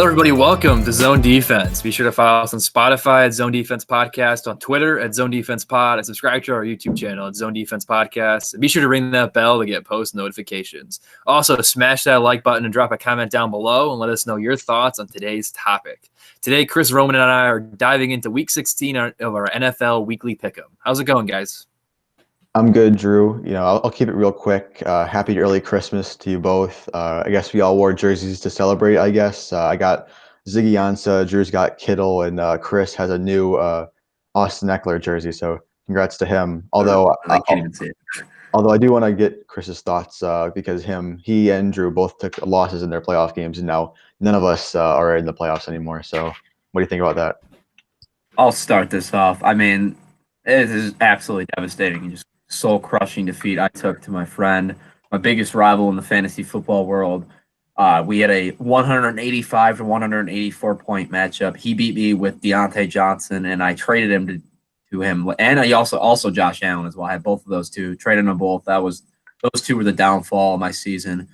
Hello, everybody. Welcome to Zone Defense. Be sure to follow us on Spotify at Zone Defense Podcast, on Twitter at Zone Defense Pod, and subscribe to our YouTube channel at Zone Defense Podcast. And be sure to ring that bell to get post notifications. Also, smash that like button and drop a comment down below and let us know your thoughts on today's topic. Today, Chris Roman and I are diving into Week 16 of our NFL Weekly Pick'em. How's it going, guys? I'm good, Drew. I'll keep it real quick. Happy early Christmas to you both. I guess we all wore jerseys to celebrate, I guess. I got Ziggy Ansah, Drew's got Kittle, and Chris has a new Austin Eckler jersey, so congrats to him. Although I can't even see it. Although I do want to get Chris's thoughts because he and Drew both took losses in their playoff games, and now none of us are in the playoffs anymore. So what do you think about that? I'll start this off. I mean, it is absolutely devastating and just soul-crushing defeat I took to my friend, my biggest rival in the fantasy football world. We had a 185 to 184 point matchup. He beat me with Deontay Johnson, and I traded him to him. And I also Josh Allen as well. I had both of those two. Traded them both. Those two were the downfall of my season.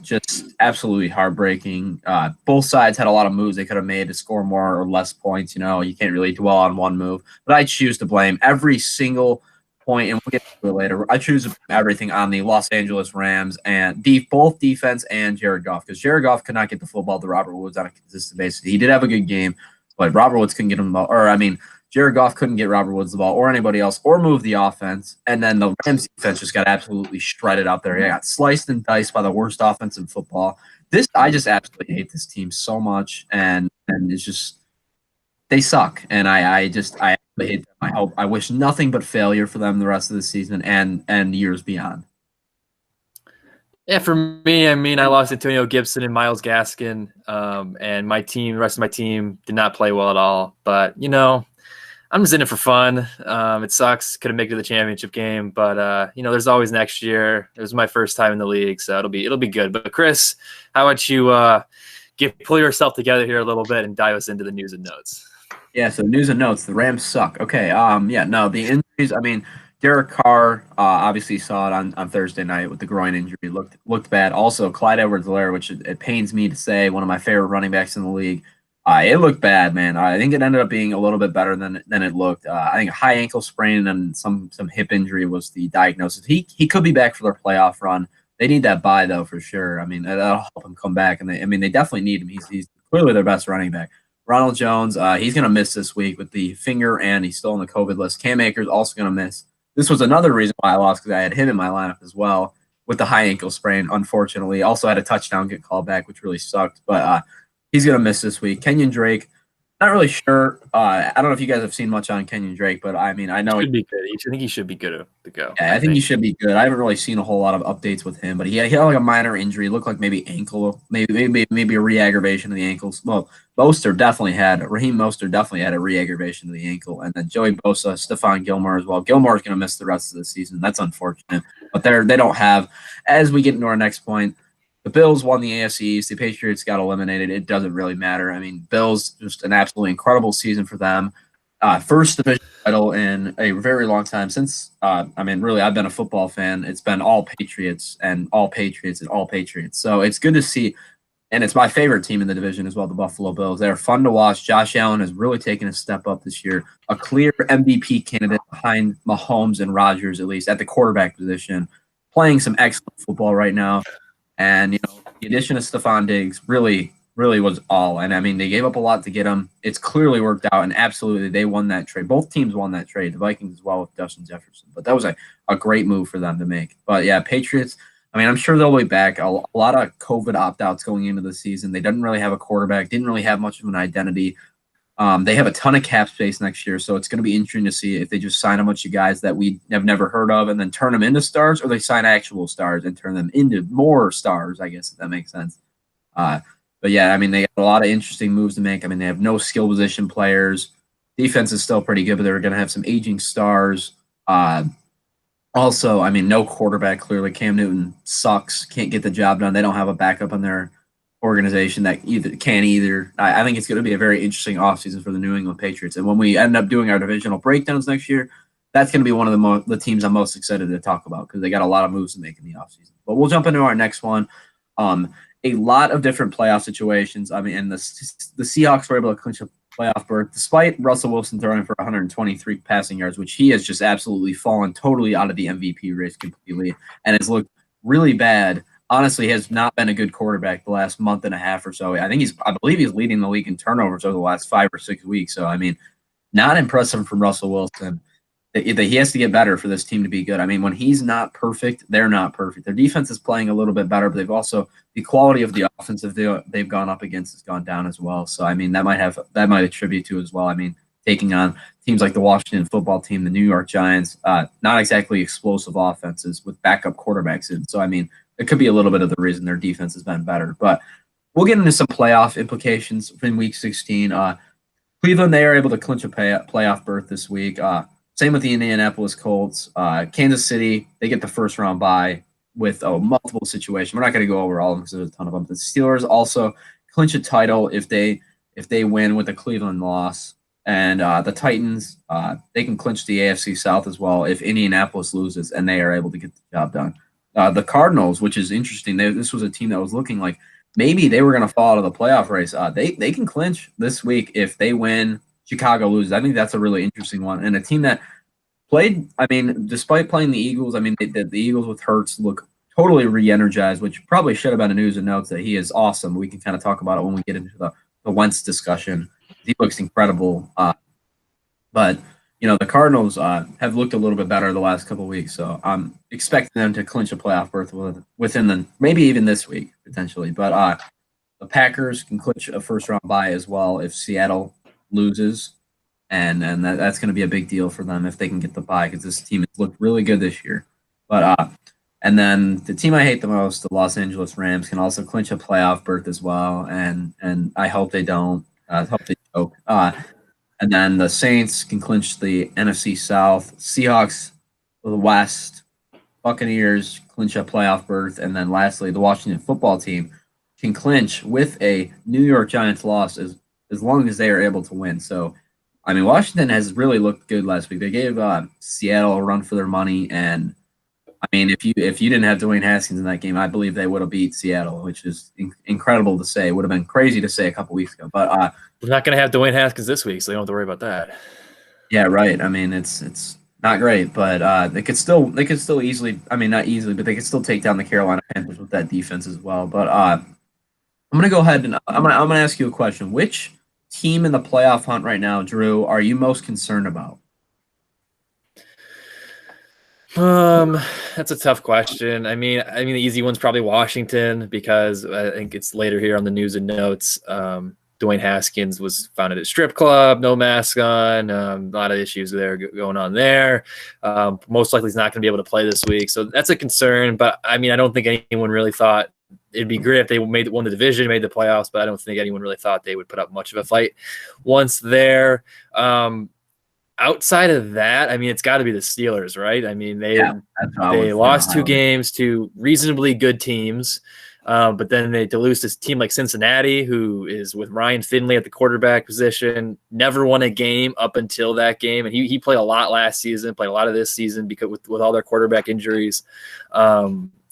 Just absolutely heartbreaking. Both sides had a lot of moves they could have made to score more or less points. You can't really dwell on one move, but I choose to blame every single point, and we'll get to it later. I choose to blame everything on the Los Angeles Rams and both defense and Jared Goff, because Jared Goff could not get the football to Robert Woods on a consistent basis. He did have a good game, but Robert Woods couldn't get him the ball. Jared Goff couldn't get Robert Woods the ball or anybody else or move the offense. And then the Rams defense just got absolutely shredded out there. They got sliced and diced by the worst offense in football. I just absolutely hate this team so much, and it's just they suck. And I hate them. I wish nothing but failure for them the rest of the season and years beyond. Yeah, for me, I lost Antonio Gibson and Myles Gaskin, and the rest of my team did not play well at all. But, I'm just in it for fun. It sucks. Couldn't make it to the championship game, but there's always next year. It was my first time in the league, so it'll be good. But Chris, how about you pull yourself together here a little bit and dive us into the news and notes? Yeah, so news and notes. The Rams suck. Okay. The injuries. Derek Carr obviously saw it on Thursday night with the groin injury. Looked bad. Also, Clyde Edwards-Helaire, which it pains me to say, one of my favorite running backs in the league. It looked bad, man. I think it ended up being a little bit better than it looked. I think a high ankle sprain and some hip injury was the diagnosis. He could be back for their playoff run. They need that bye, though, for sure. That'll help him come back. And they definitely need him. He's clearly their best running back. Ronald Jones, he's going to miss this week with the finger, and he's still on the COVID list. Cam Akers also going to miss. This was another reason why I lost, because I had him in my lineup as well with the high ankle sprain, unfortunately. Also had a touchdown get called back, which really sucked. But he's going to miss this week. Kenyon Drake, not really sure. I don't know if you guys have seen much on Kenyon Drake, but I know he should be good. I think he should be good to go. Yeah, I think he should be good. I haven't really seen a whole lot of updates with him, but he had like a minor injury. It looked like maybe ankle, maybe a re-aggravation of the ankles. Well, Raheem Mostert definitely had a re-aggravation of the ankle, and then Joey Bosa, Stephon Gilmore as well. Gilmore's going to miss the rest of the season. That's unfortunate, but they don't have. As we get into our next point, the Bills won the AFC East. The Patriots got eliminated. It doesn't really matter. Bills, just an absolutely incredible season for them. First division title in a very long time since, really, I've been a football fan. It's been all Patriots and all Patriots and all Patriots. So it's good to see. And it's my favorite team in the division as well, the Buffalo Bills. They're fun to watch. Josh Allen has really taken a step up this year. A clear MVP candidate behind Mahomes and Rodgers, at least at the quarterback position. Playing some excellent football right now. And, the addition of Stephon Diggs really was all. And, they gave up a lot to get him. It's clearly worked out, and absolutely they won that trade. Both teams won that trade, the Vikings as well with Justin Jefferson. But that was a great move for them to make. But, yeah, Patriots, I'm sure they'll be back. A lot of COVID opt-outs going into the season. They didn't really have a quarterback, didn't really have much of an identity. They have a ton of cap space next year, so it's going to be interesting to see if they just sign a bunch of guys that we have never heard of and then turn them into stars, or they sign actual stars and turn them into more stars, I guess, if that makes sense. But yeah, they got a lot of interesting moves to make. They have no skill position players. Defense is still pretty good, but they're going to have some aging stars. Also, no quarterback, clearly. Cam Newton sucks, can't get the job done. They don't have a backup on their organization that can't either. I think it's going to be a very interesting offseason for the New England Patriots. And when we end up doing our divisional breakdowns next year, that's going to be one of the teams I'm most excited to talk about, because they got a lot of moves to make in the offseason. But we'll jump into our next one. a lot of different playoff situations. I mean, and the Seahawks were able to clinch a playoff berth despite Russell Wilson throwing for 123 passing yards, which he has just absolutely fallen totally out of the MVP race completely and has looked really bad. Honestly, has not been a good quarterback the last month and a half or so. I believe he's leading the league in turnovers over the last 5 or 6 weeks. So, I mean, not impressive from Russell Wilson. He has to get better for this team to be good. I mean, when he's not perfect, they're not perfect. Their defense is playing a little bit better, but they've also the quality of the offense they've gone up against has gone down as well. So I mean, that might attribute to as well. I mean, taking on teams like the Washington football team, the New York Giants, not exactly explosive offenses with backup quarterbacks in. So I mean, it could be a little bit of the reason their defense has been better. But we'll get into some playoff implications in Week 16. Cleveland, they are able to clinch a playoff berth this week. Same with the Indianapolis Colts. Kansas City, they get the first round bye with a multiple situation. We're not going to go over all of them because there's a ton of them. The Steelers also clinch a title if they win with the Cleveland loss. And the Titans, they can clinch the AFC South as well if Indianapolis loses and they are able to get the job done. The Cardinals, which is interesting, this was a team that was looking like maybe they were going to fall out of the playoff race. They can clinch this week if they win. Chicago loses. I think that's a really interesting one. And a team that played, I mean, despite playing the Eagles, I mean, the Eagles with Hurts look totally re-energized, which probably should have been a news and notes that he is awesome. We can kind of talk about it when we get into the Wentz discussion. He looks incredible. But, you know, the Cardinals have looked a little bit better the last couple of weeks. So I'm expecting them to clinch a playoff berth within maybe even this week, potentially. But the Packers can clinch a first-round bye as well if Seattle loses, and that's going to be a big deal for them if they can get the bye because this team has looked really good this year. But and then the team I hate the most, the Los Angeles Rams, can also clinch a playoff berth as well, and I hope they don't. I hope they choke. And then the Saints can clinch the NFC South. Seahawks, the West, Buccaneers clinch a playoff berth, and then lastly, the Washington football team can clinch with a New York Giants loss as long as they are able to win. So, I mean, Washington has really looked good last week. They gave Seattle a run for their money, and I mean, if you didn't have Dwayne Haskins in that game, I believe they would have beat Seattle, which is incredible to say. It would have been crazy to say a couple weeks ago, but we're not going to have Dwayne Haskins this week, so you don't have to worry about that. Yeah, right. I mean, it's not great, but they could still easily. I mean, not easily, but they could still take down the Carolina Panthers with that defense as well. But I'm gonna go ahead and I'm gonna ask you a question. Which team in the playoff hunt right now, Drew, are you most concerned about? That's a tough question. I mean, the easy one's probably Washington because I think it's later here on the news and notes. Dwayne Haskins was found at a strip club, no mask on, a lot of issues there going on there. Most likely he's not going to be able to play this week. So that's a concern. But I mean, I don't think anyone really thought it'd be great if they won the division, made the playoffs, but I don't think anyone really thought they would put up much of a fight once there. Outside of that, I mean, it's got to be the Steelers, right? I mean, they lost 2 games to reasonably good teams, but then they lose this team like Cincinnati, who is with Ryan Finley at the quarterback position, never won a game up until that game, and he played a lot last season, played a lot of this season because with all their quarterback injuries.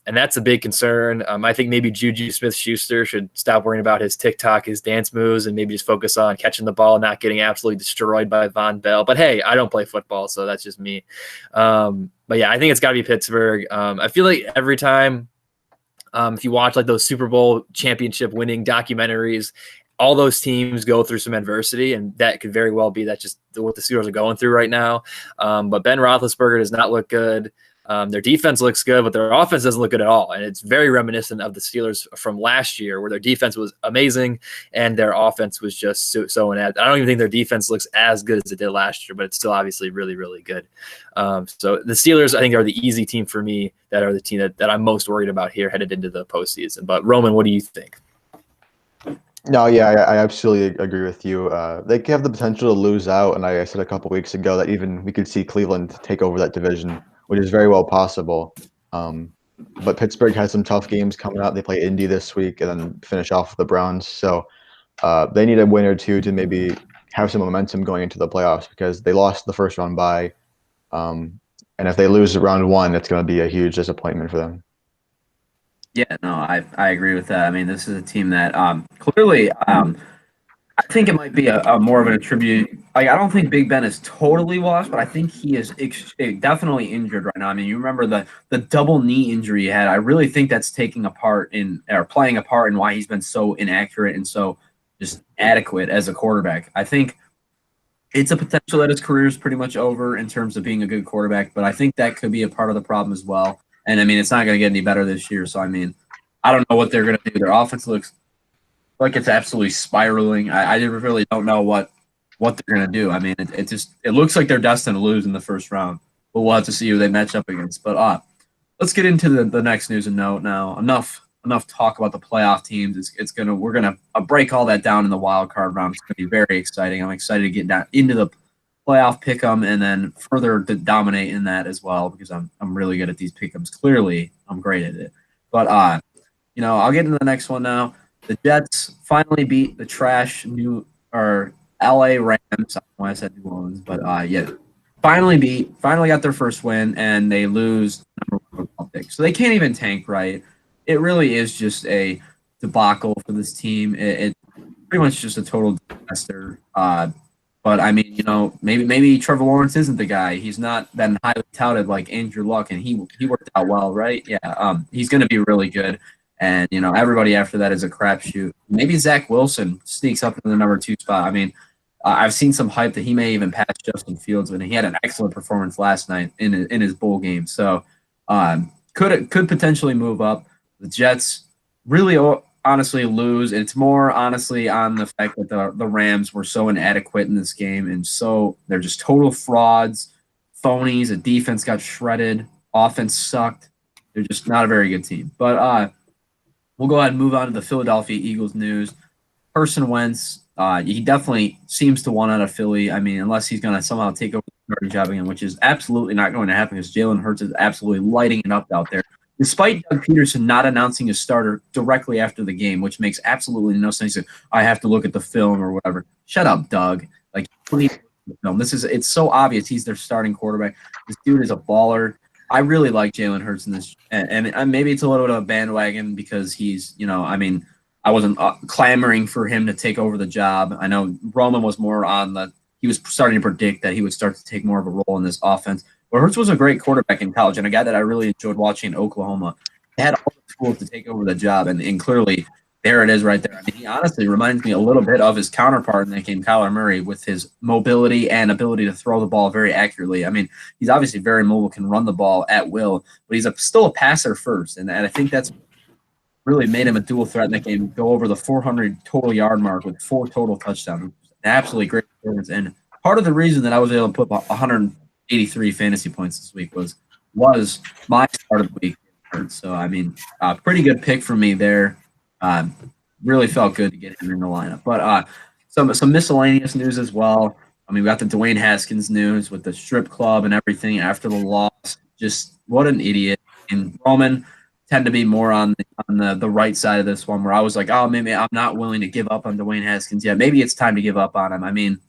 And that's a big concern. I think maybe Juju Smith-Schuster should stop worrying about his TikTok, his dance moves, and maybe just focus on catching the ball, not getting absolutely destroyed by Von Bell. But, hey, I don't play football, so that's just me. But, yeah, I think it's got to be Pittsburgh. I feel like every time if you watch like those Super Bowl championship winning documentaries, all those teams go through some adversity, and that could very well be that's just what the Steelers are going through right now. But Ben Roethlisberger does not look good. Their defense looks good, but their offense doesn't look good at all. And it's very reminiscent of the Steelers from last year where their defense was amazing and their offense was just so inept. I don't even think their defense looks as good as it did last year, but it's still obviously really, really good. So the Steelers, I think, are the easy team for me that are the team that I'm most worried about here headed into the postseason. But Roman, what do you think? No, yeah, I absolutely agree with you. They have the potential to lose out, and I said a couple weeks ago that even we could see Cleveland take over that division, which is very well possible. But Pittsburgh has some tough games coming out. They play Indy this week and then finish off with the Browns. So they need a win or two to maybe have some momentum going into the playoffs because they lost the first round bye. And if they lose round 1, it's going to be a huge disappointment for them. Yeah, no, I agree with that. I mean, this is a team that clearly I think it might be a more of an attribute. Like, I don't think Big Ben is totally washed, but I think he is definitely injured right now. I mean, you remember the double knee injury he had. I really think that's taking a part in or playing a part in why he's been so inaccurate and so just adequate as a quarterback. I think it's a potential that his career is pretty much over in terms of being a good quarterback, but I think that could be a part of the problem as well. And I mean, it's not going to get any better this year. So I mean, I don't know what they're going to do. Their offense looks like it's absolutely spiraling. I really don't know what they're going to do. I mean, it looks like they're destined to lose in the first round, but we'll have to see who they match up against. But let's get into the next news and note now. Enough talk about the playoff teams. We're gonna break all that down in the wild card round. It's gonna be very exciting. I'm excited to get down into the playoff pick'em and then further to dominate in that as well because I'm really good at these pick'ems. Clearly, I'm great at it. But I'll get into the next one now. The Jets finally beat the trash New or LA Rams. I don't know why I said New Orleans, but yeah, finally got their first win, and they lose number one overall pick. So they can't even tank, right? It really is just a debacle for this team. It's pretty much just a total disaster. But I mean, maybe Trevor Lawrence isn't the guy. He's not been highly touted like Andrew Luck, and he worked out well, right? Yeah. He's going to be really good. And everybody after that is a crapshoot. Maybe Zach Wilson sneaks up in the number 2 spot. I mean, I've seen some hype that he may even pass Justin Fields, and he had an excellent performance last night in his bowl game. So could potentially move up. The Jets really honestly lose. It's more honestly on the fact that the Rams were so inadequate in this game, and so they're just total frauds, phonies. The defense got shredded. Offense sucked. They're just not a very good team. But we'll go ahead and move on to the Philadelphia Eagles news. Carson Wentz, he definitely seems to want out of Philly. I mean, unless he's going to somehow take over the starting job again, which is absolutely not going to happen because Jalen Hurts is absolutely lighting it up out there. Despite Doug Peterson not announcing his starter directly after the game, which makes absolutely no sense. I have to look at the film or whatever. Shut up, Doug. Like, you need to look at the film. It's so obvious he's their starting quarterback. This dude is a baller. I really like Jalen Hurts in this, and maybe it's a little bit of a bandwagon because he's, I wasn't clamoring for him to take over the job. I know Roman was more he was starting to predict that he would start to take more of a role in this offense. But Hurts was a great quarterback in college and a guy that I really enjoyed watching in Oklahoma. He had all the tools to take over the job, and clearly there it is right there. I mean, he honestly reminds me a little bit of his counterpart in that game, Kyler Murray, with his mobility and ability to throw the ball very accurately. I mean, he's obviously very mobile, can run the ball at will, but he's still a passer first, and I think that's really made him a dual threat in that game, go over the 400 total yard mark with 4 total touchdowns. An absolutely great performance. And part of the reason that I was able to put 183 fantasy points this week was my start of the week. So, I mean, pretty good pick for me there. Really felt good to get him in the lineup. But some miscellaneous news as well. I mean, we got the Dwayne Haskins news with the strip club and everything after the loss. Just what an idiot. And Roman tend to be more on the right side of this one, where I was like, oh, maybe I'm not willing to give up on Dwayne Haskins yet. Maybe it's time to give up on him. I mean,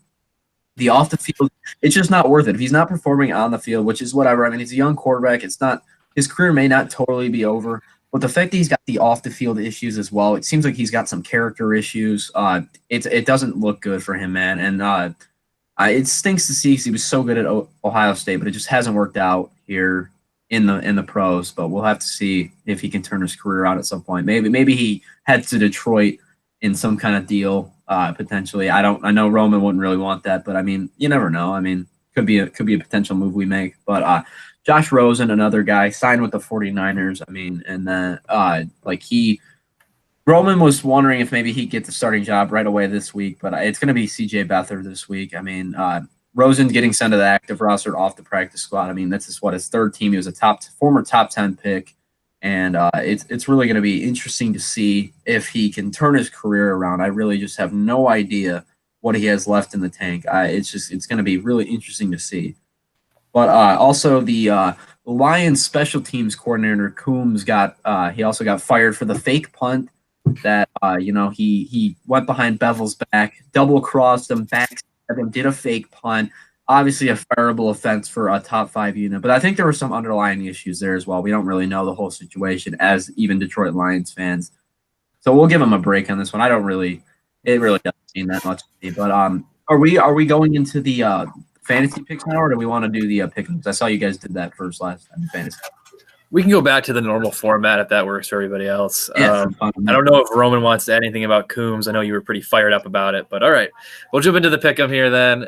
the off the field, it's just not worth it. If he's not performing on the field, which is whatever. I mean, he's a young quarterback. His career may not totally be over, but the fact that he's got the off the field issues as well, it seems like he's got some character issues. It doesn't look good for him, man. And it stinks to see because he was so good at Ohio State, but it just hasn't worked out here in the pros. But we'll have to see if he can turn his career around at some point. Maybe he heads to Detroit in some kind of deal, potentially. I know Roman wouldn't really want that, but I mean, you never know. I mean, could be a potential move we make. But Josh Rosen, another guy, signed with the 49ers. I mean, and then Roman was wondering if maybe he'd get the starting job right away this week, but it's going to be CJ Beathard this week. I mean, Rosen getting sent to the active roster off the practice squad. I mean, this is his third team. He was a former top 10 pick. And it's really going to be interesting to see if he can turn his career around. I really just have no idea what he has left in the tank. It's going to be really interesting to see. But also the Lions special teams coordinator Coombs he also got fired for the fake punt that he went behind Bevel's back, double crossed him, backstabbed him, did a fake punt. obviously a fireable offense for a top 5 unit, but I think there were some underlying issues there as well. We don't really know the whole situation as even Detroit Lions fans. So we'll give them a break on this one. It really doesn't mean that much to me. But are we going into the fantasy picks now, or do we want to do the pick'ems? I saw you guys did that first last time, fantasy. We can go back to the normal format if that works for everybody else. Yeah, I don't know if Roman wants to add anything about Coombs. I know you were pretty fired up about it, but all right. We'll jump into the pick'em here then.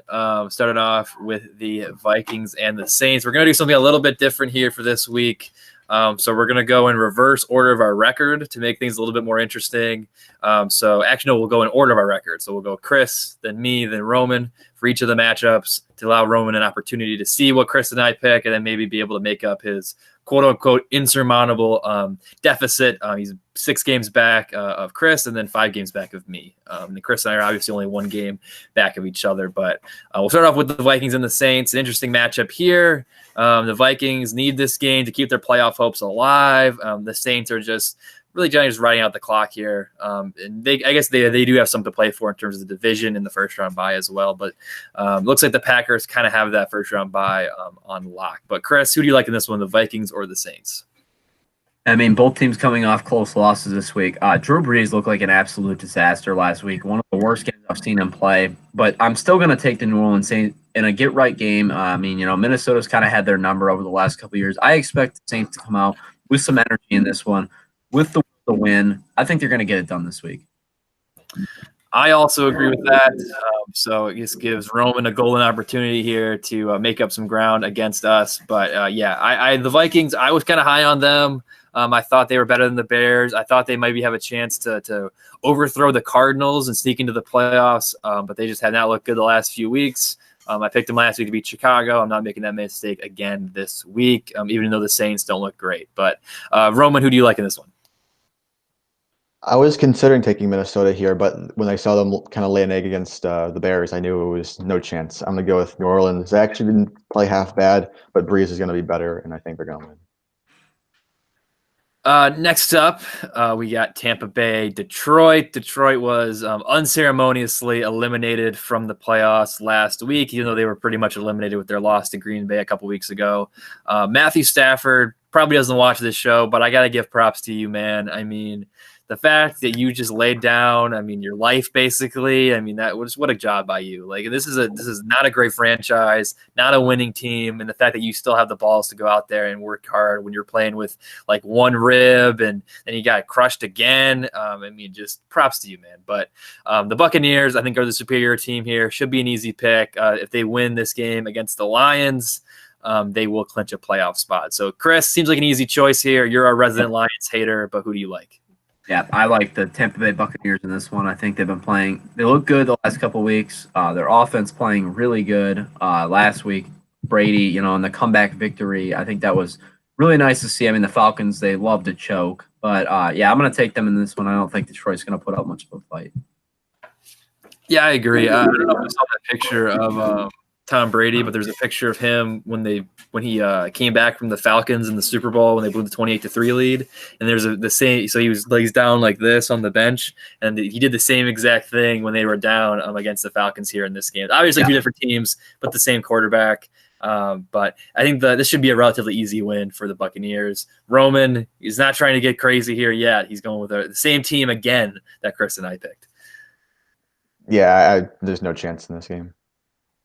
Starting off with the Vikings and the Saints. We're going to do something a little bit different here for this week. So we're going to go in reverse order of our record to make things a little bit more interesting. So actually, no, we'll go in order of our record. So we'll go Chris, then me, then Roman for each of the matchups to allow Roman an opportunity to see what Chris and I pick and then maybe be able to make up his quote-unquote insurmountable deficit. He's 6 games back of Chris and then 5 games back of me. And Chris and I are obviously only 1 game back of each other. But we'll start off with the Vikings and the Saints. An interesting matchup here. The Vikings need this game to keep their playoff hopes alive. The Saints are just really just riding out the clock here. And I guess they do have something to play for in terms of the division in the first round bye as well. But looks like the Packers kind of have that first round bye on lock. But Chris, who do you like in this one, the Vikings or the Saints? I mean, both teams coming off close losses this week. Drew Brees looked like an absolute disaster last week. One of the worst games I've seen him play. But I'm still going to take the New Orleans Saints in a get-right game. I mean, Minnesota's kind of had their number over the last couple of years. I expect the Saints to come out with some energy in this one, with the win. I think they're going to get it done this week. I also agree with that. So it just gives Roman a golden opportunity here to make up some ground against us. But the Vikings, I was kind of high on them. I thought they were better than the Bears. I thought they maybe have a chance to overthrow the Cardinals and sneak into the playoffs, but they just have not looked good the last few weeks. I picked them last week to beat Chicago. I'm not making that mistake again this week, even though the Saints don't look great. But Roman, who do you like in this one? I was considering taking Minnesota here, but when I saw them kind of lay an egg against the Bears, I knew it was no chance. I'm going to go with New Orleans. They actually didn't play half bad, but Breeze is going to be better, and I think they're going to win. Next up, we got Tampa Bay, Detroit. Detroit was unceremoniously eliminated from the playoffs last week, even though they were pretty much eliminated with their loss to Green Bay a couple weeks ago. Matthew Stafford probably doesn't watch this show, but I got to give props to you, man. I mean, the fact that you just laid down, I mean, your life basically. I mean, that was what a job by you. Like this is not a great franchise, not a winning team, and the fact that you still have the balls to go out there and work hard when you're playing with like one rib and then you got crushed again. I mean, just props to you, man. But the Buccaneers, I think, are the superior team here. Should be an easy pick. If they win this game against the Lions, they will clinch a playoff spot. So, Chris, seems like an easy choice here. You're a resident Lions hater, but who do you like? Yeah, I like the Tampa Bay Buccaneers in this one. I think they've been playing. They look good the last couple of weeks. Their offense playing really good. Last week, Brady, in the comeback victory, I think that was really nice to see. I mean, the Falcons, they love to choke. But, I'm going to take them in this one. I don't think Detroit's going to put up much of a fight. Yeah, I agree. I don't know if you saw that picture of Tom Brady, but there's a picture of him when he came back from the Falcons in the Super Bowl when they blew the 28-3 lead. And there's the same. So he's down like this on the bench, and he did the same exact thing when they were down against the Falcons here in this game. Obviously, two different teams, but the same quarterback. But I think this should be a relatively easy win for the Buccaneers. Roman is not trying to get crazy here yet. He's going with the same team again that Chris and I picked. Yeah, there's no chance in this game.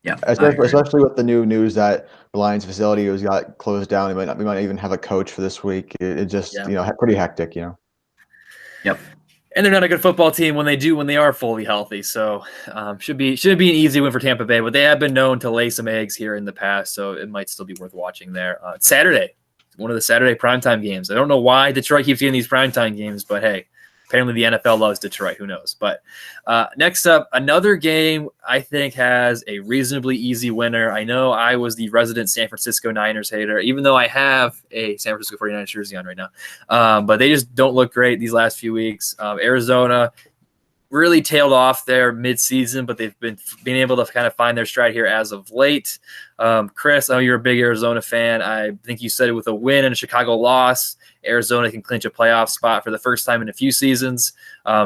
Yeah, especially with the new news that the Lions facility got closed down. We might even have a coach for this week. It just pretty hectic. Yep. And they're not a good football team when they are fully healthy. So should be an easy win for Tampa Bay. But they have been known to lay some eggs here in the past, so it might still be worth watching there. It's Saturday, one of the Saturday primetime games. I don't know why Detroit keeps getting these primetime games, but hey. Apparently the NFL loves Detroit. Who knows? But next up, another game I think has a reasonably easy winner. I know I was the resident San Francisco Niners hater, even though I have a San Francisco 49ers jersey on right now. But they just don't look great these last few weeks. Arizona really tailed off there mid-season, but they've been able to kind of find their stride here as of late. Chris, I know you're a big Arizona fan. I think you said it with a win and a Chicago loss, Arizona can clinch a playoff spot for the first time in a few seasons.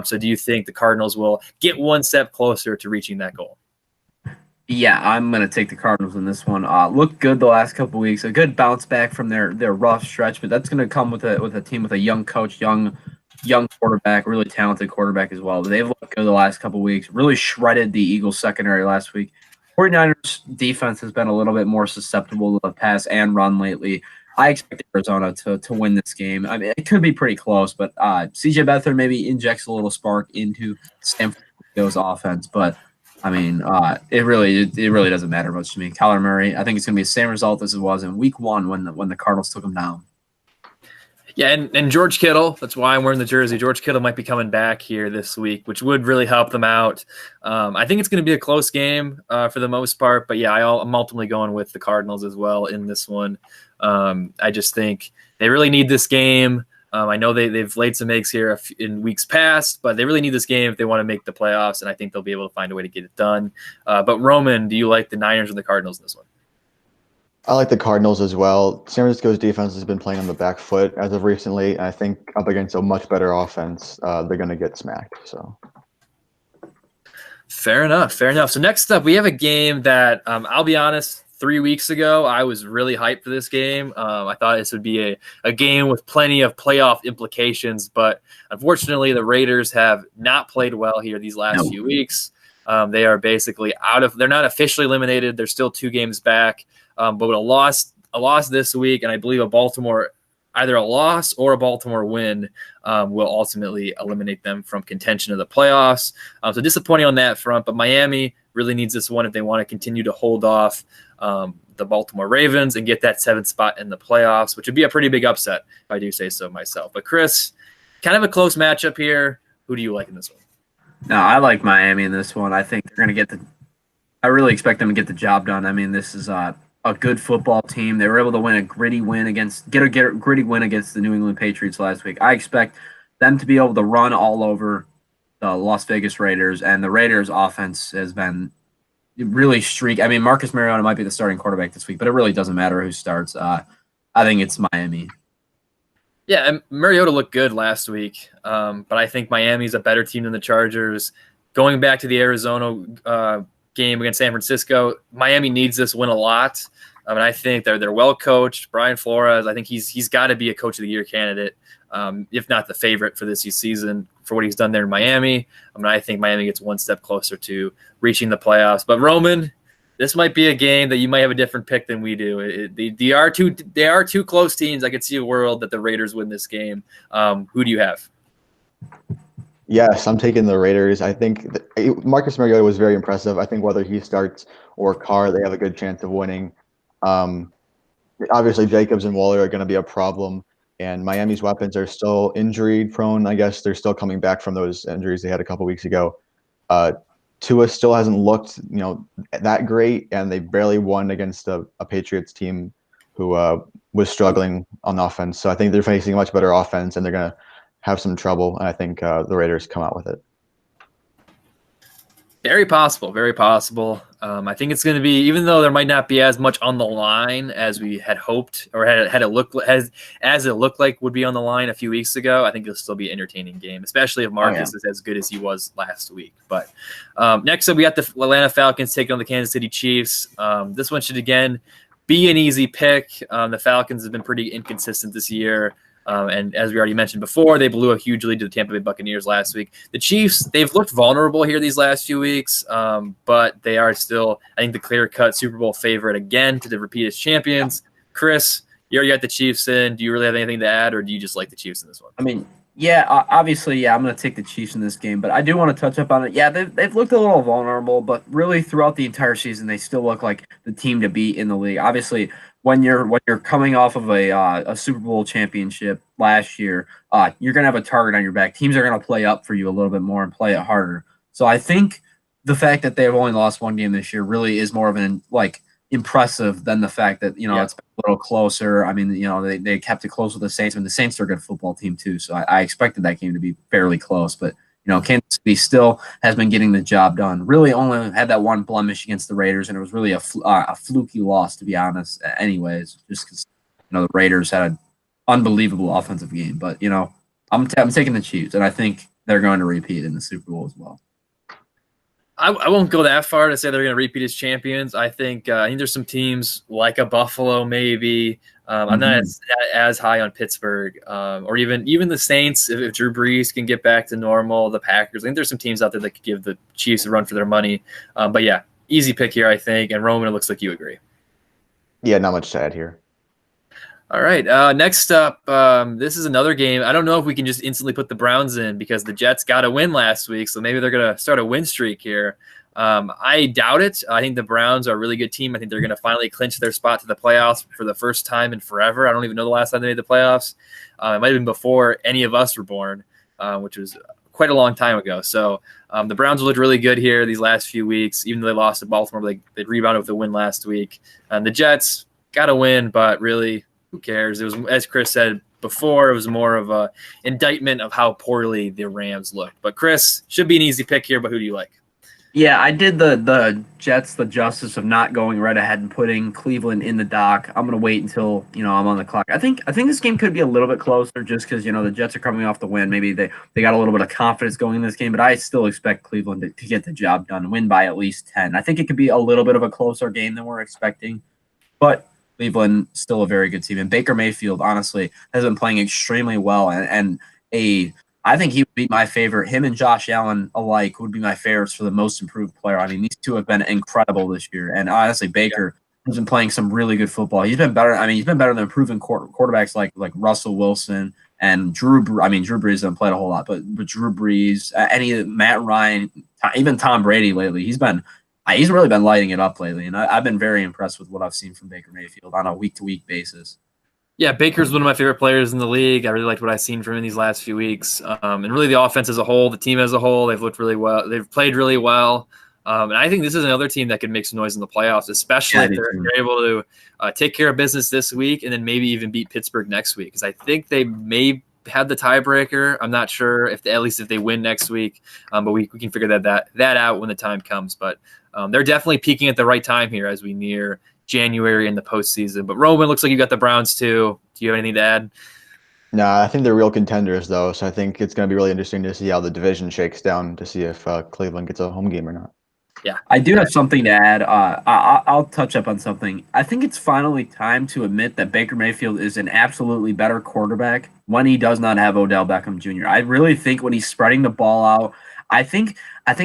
So do you think the Cardinals will get one step closer to reaching that goal? Yeah, I'm gonna take the Cardinals in this one. Looked good the last couple weeks. A good bounce back from their rough stretch, but that's gonna come with a team with a young coach, young quarterback, really talented quarterback as well. They've looked good the last couple weeks. Really shredded the Eagles secondary last week. 49ers defense has been a little bit more susceptible to the pass and run lately. I expect Arizona to win this game. I mean, it could be pretty close, but CJ Beathard maybe injects a little spark into San Francisco's offense, but. I mean, it really doesn't matter much to me. Kyler Murray, I think it's going to be the same result as it was in Week 1 when the Cardinals took him down. Yeah, and George Kittle, that's why I'm wearing the jersey. George Kittle might be coming back here this week, which would really help them out. I think it's going to be a close game for the most part, but yeah, I'm ultimately going with the Cardinals as well in this one. I just think they really need this game. I know they've laid some eggs here in weeks past, but they really need this game if they want to make the playoffs, and I think they'll be able to find a way to get it done. But Roman, do you like the Niners or the Cardinals in this one? I like the Cardinals as well. San Francisco's defense has been playing on the back foot as of recently, and I think up against a much better offense, they're going to get smacked. So. Fair enough. So next up, we have a game that I'll be honest, 3 weeks ago, I was really hyped for this game. I thought this would be a game with plenty of playoff implications, but unfortunately, the Raiders have not played well here these last few weeks. They are basically they're not officially eliminated. They're still 2 games back, but with a loss this week, and I believe either a loss or a Baltimore win will ultimately eliminate them from contention of the playoffs. So disappointing on that front, but Miami really needs this one if they want to continue to hold off the Baltimore Ravens and get that 7th spot in the playoffs, which would be a pretty big upset if I do say so myself. But Chris, kind of a close matchup here. Who do you like in this one? No, I like Miami in this one. I think they're going to get I really expect them to get the job done. I mean, this is a good football team. They were able to win a gritty win against the New England Patriots last week. I expect them to be able to run all over the Las Vegas Raiders, and the Raiders' offense has been really streak. I mean, Marcus Mariota might be the starting quarterback this week, but it really doesn't matter who starts. I think it's Miami. Yeah, and Mariota looked good last week, but I think Miami's a better team than the Chargers. Going back to the Arizona game against San Francisco, Miami needs this win a lot. And I think they're well coached. Brian Flores, I think he's got to be a Coach of the Year candidate, if not the favorite for this season for what he's done there in Miami. I think Miami gets one step closer to reaching the playoffs. But Roman, this might be a game that you might have a different pick than we do. They are two close teams. I could see a world that the Raiders win this game. Who do you have? Yes, I'm taking the Raiders. I think Marcus Mariota was very impressive. I think whether he starts or Carr, they have a good chance of winning. Obviously, Jacobs and Waller are going to be a problem, and Miami's weapons are still injury prone. I guess they're still coming back from those injuries they had a couple weeks ago. Tua still hasn't looked, that great, and they barely won against a Patriots team who was struggling on offense. So I think they're facing a much better offense, and they're going to have some trouble, and I think the Raiders come out with it. Very possible, very possible. I think it's going to be, even though there might not be as much on the line as we had hoped, or had it look as it looked like would be on the line a few weeks ago. I think it'll still be an entertaining game, especially if Marcus is as good as he was last week. But next up, we got the Atlanta Falcons taking on the Kansas City Chiefs. This one should again be an easy pick. The Falcons have been pretty inconsistent this year. And as we already mentioned before, they blew a huge lead to the Tampa Bay Buccaneers last week. The Chiefs, they've looked vulnerable here these last few weeks, but they are still, I think, the clear-cut Super Bowl favorite again to repeat as champions. Chris, you already got the Chiefs in. Do you really have anything to add, or do you just like the Chiefs in this one? I mean, obviously, I'm going to take the Chiefs in this game, but I do want to touch up on it. Yeah, they've looked a little vulnerable, but really throughout the entire season, they still look like the team to beat in the league. Obviously, when you're coming off of a Super Bowl championship last year, you're going to have a target on your back. Teams are going to play up for you a little bit more and play it harder. So I think the fact that they've only lost one game this year really is more of an impressive than the fact that it's been a little closer. I mean, they kept it close with the Saints, and the Saints are a good football team too. So I expected that game to be fairly close, but Kansas City still has been getting the job done. Really only had that one blemish against the Raiders, and it was really a fluky loss, to be honest, anyways, just because the Raiders had an unbelievable offensive game. But I'm taking the Chiefs, and I think they're going to repeat in the Super Bowl as well. I won't go that far to say they're going to repeat as champions. I think there's some teams like a Buffalo, maybe. I'm not as high on Pittsburgh, or even the Saints. If Drew Brees can get back to normal, the Packers. I think there's some teams out there that could give the Chiefs a run for their money. But yeah, easy pick here, I think. And Roman, it looks like you agree. Yeah, not much to add here. All right. Next up, this is another game. I don't know if we can just instantly put the Browns in because the Jets got a win last week, so maybe they're going to start a win streak here. I doubt it. I think the Browns are a really good team. I think they're going to finally clinch their spot to the playoffs for the first time in forever. I don't even know the last time they made the playoffs. It might have been before any of us were born, which was quite a long time ago. So the Browns looked really good here these last few weeks. Even though they lost to Baltimore, they rebounded with a win last week. The Jets got a win, but really, who cares? It was, as Chris said before, it was more of a indictment of how poorly the Rams looked. But Chris, should be an easy pick here, but who do you like? Yeah, I did the Jets the justice of not going right ahead and putting Cleveland in the dock. I'm gonna wait until I'm on the clock. I think this game could be a little bit closer just because the Jets are coming off the win. Maybe they got a little bit of confidence going in this game, but I still expect Cleveland to get the job done, win by at least 10. I think it could be a little bit of a closer game than we're expecting, but Cleveland still a very good team, and Baker Mayfield honestly has been playing extremely well, and I think he would be my favorite. Him and Josh Allen alike would be my favorites for the most improved player. I mean, these two have been incredible this year, and honestly, Baker has been playing some really good football. He's been better. I mean, he's been better than proven quarterbacks like Russell Wilson and Drew. I mean, Drew Brees hasn't played a whole lot, but Drew Brees, Matt Ryan, even Tom Brady lately. He's really been lighting it up lately, and I've been very impressed with what I've seen from Baker Mayfield on a week-to-week basis. Yeah, Baker's one of my favorite players in the league. I really liked what I've seen from him in these last few weeks. And really the offense as a whole, the team as a whole, they've looked really well. They've played really well. And I think this is another team that could make some noise in the playoffs, especially if they're able to take care of business this week and then maybe even beat Pittsburgh next week. Because I think they may have the tiebreaker. I'm not sure at least if they win next week. But we can figure that out when the time comes. But they're definitely peaking at the right time here as we near January in the postseason. But Roman, looks like you got the Browns too. Do you have anything to add? Nah, I think they're real contenders though, so I think it's going to be really interesting to see how the division shakes down to see if Cleveland gets a home game or not. Yeah, I do have something to add. I'll touch up on something. I think it's finally time to admit that Baker Mayfield is an absolutely better quarterback when he does not have Odell Beckham Jr. I really think when he's spreading the ball out, I think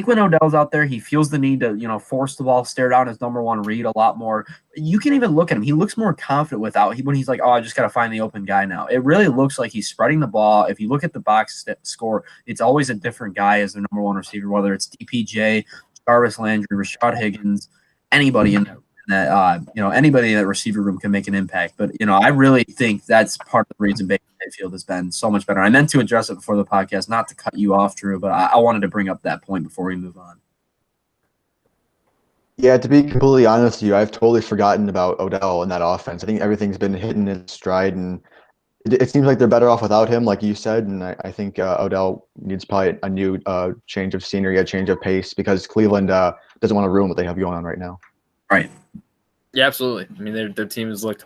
when Odell's out there, he feels the need to, force the ball, stare down his number one read a lot more. You can even look at him. He looks more confident when he's like, oh, I just got to find the open guy now. It really looks like he's spreading the ball. If you look at the box score, it's always a different guy as the number one receiver, whether it's DPJ, Jarvis Landry, Rashad Higgins, anybody in that, anybody in that receiver room can make an impact. But, I really think that's part of the reason Baker Mayfield has been so much better. I meant to address it before the podcast, not to cut you off, Drew, but I wanted to bring up that point before we move on. Yeah, to be completely honest with you, I've totally forgotten about Odell in that offense. I think everything's been hitting its stride, and it seems like they're better off without him, like you said. And I think Odell needs probably a new change of scenery, a change of pace, because Cleveland doesn't want to ruin what they have going on right now. Right. Yeah, absolutely. I mean, their team has looked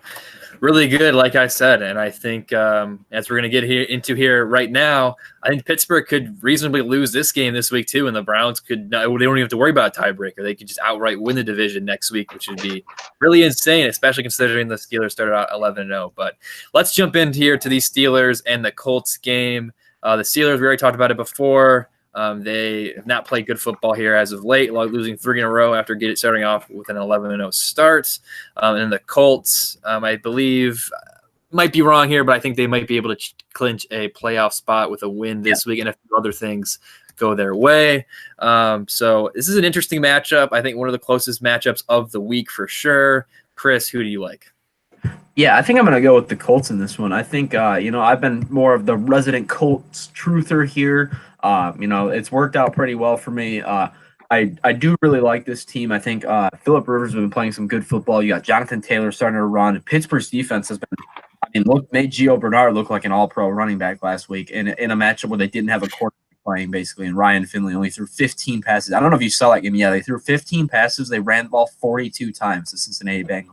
really good, like I said, and I think as we're going to get into right now, I think Pittsburgh could reasonably lose this game this week too, and the Browns could not, they don't even have to worry about a tiebreaker. They could just outright win the division next week, which would be really insane, especially considering the Steelers started out 11-0. But let's jump in here to these Steelers and the Colts game. The Steelers, we already talked about it before. They have not played good football here as of late, losing 3 in a row after starting off with an 11-0 start. And the Colts, I believe, might be wrong here, but I think they might be able to clinch a playoff spot with a win this week and a few other things go their way. So this is an interesting matchup. I think one of the closest matchups of the week for sure. Chris, who do you like? Yeah, I think I'm going to go with the Colts in this one. I think, I've been more of the resident Colts truther here. It's worked out pretty well for me. I do really like this team. I think Phillip Rivers has been playing some good football. You got Jonathan Taylor starting to run. Pittsburgh's defense has been, made Gio Bernard look like an all-pro running back last week in a matchup where they didn't have a quarterback playing, basically, and Ryan Finley only threw 15 passes. I don't know if you saw that game. Yeah, they threw 15 passes. They ran the ball 42 times, the Cincinnati Bengals.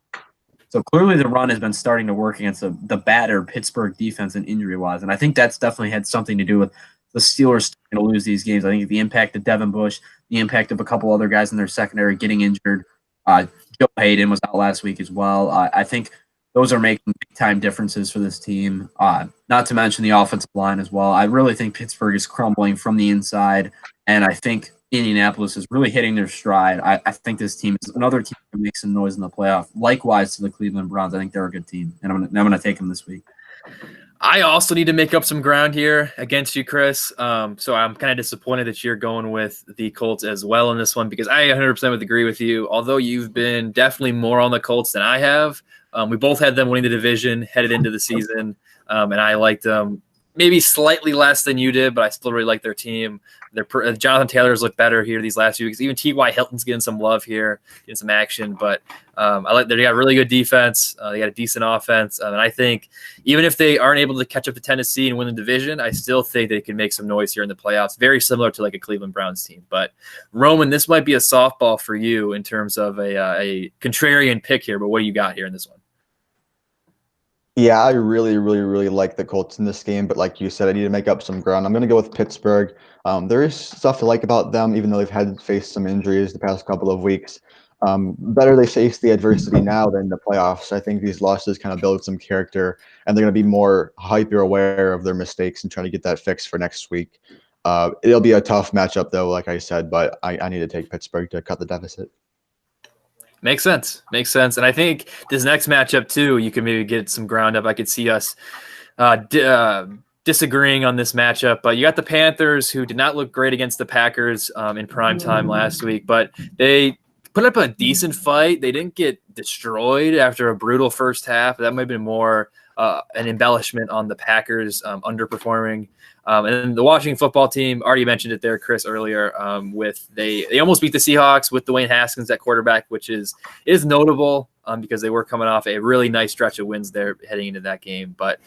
So clearly the run has been starting to work against the battered Pittsburgh defense and injury-wise, and I think that's definitely had something to do with the Steelers are going to lose these games. I think the impact of Devin Bush, the impact of a couple other guys in their secondary getting injured. Joe Hayden was out last week as well. I think those are making big-time differences for this team, not to mention the offensive line as well. I really think Pittsburgh is crumbling from the inside, and I think Indianapolis is really hitting their stride. I think this team is another team that makes some noise in the playoff. Likewise to the Cleveland Browns. I think they're a good team, and I'm gonna take them this week. I also need to make up some ground here against you, Chris. So I'm kind of disappointed that you're going with the Colts as well in this one because I 100% would agree with you. Although you've been definitely more on the Colts than I have. We both had them winning the division headed into the season, and I liked them maybe slightly less than you did, but I still really like their team. Jonathan Taylor's looked better here these last few weeks. Even T.Y. Hilton's getting some love here, getting some action. But I like they got really good defense. They got a decent offense, and I think even if they aren't able to catch up to Tennessee and win the division, I still think they can make some noise here in the playoffs. Very similar to like a Cleveland Browns team. But Roman, this might be a softball for you in terms of a contrarian pick here. But what do you got here in this one? Yeah, I really, really, really like the Colts in this game, but like you said, I need to make up some ground. I'm going to go with Pittsburgh. There is stuff to like about them, even though they've had faced some injuries the past couple of weeks. Better they face the adversity now than the playoffs. I think these losses kind of build some character, and they're going to be more hyper aware of their mistakes and trying to get that fixed for next week. It'll be a tough matchup, though, like I said, but I need to take Pittsburgh to cut the deficit. Makes sense. And I think this next matchup, too, you could maybe get some ground up. I could see us disagreeing on this matchup. But you got the Panthers, who did not look great against the Packers in prime time last week. But they put up a decent fight. They didn't get destroyed after a brutal first half. That might have been more an embellishment on the Packers underperforming. And then the Washington football team, already mentioned it there, Chris, earlier, with they almost beat the Seahawks with Dwayne Haskins at quarterback, which is notable because they were coming off a really nice stretch of wins there heading into that game. But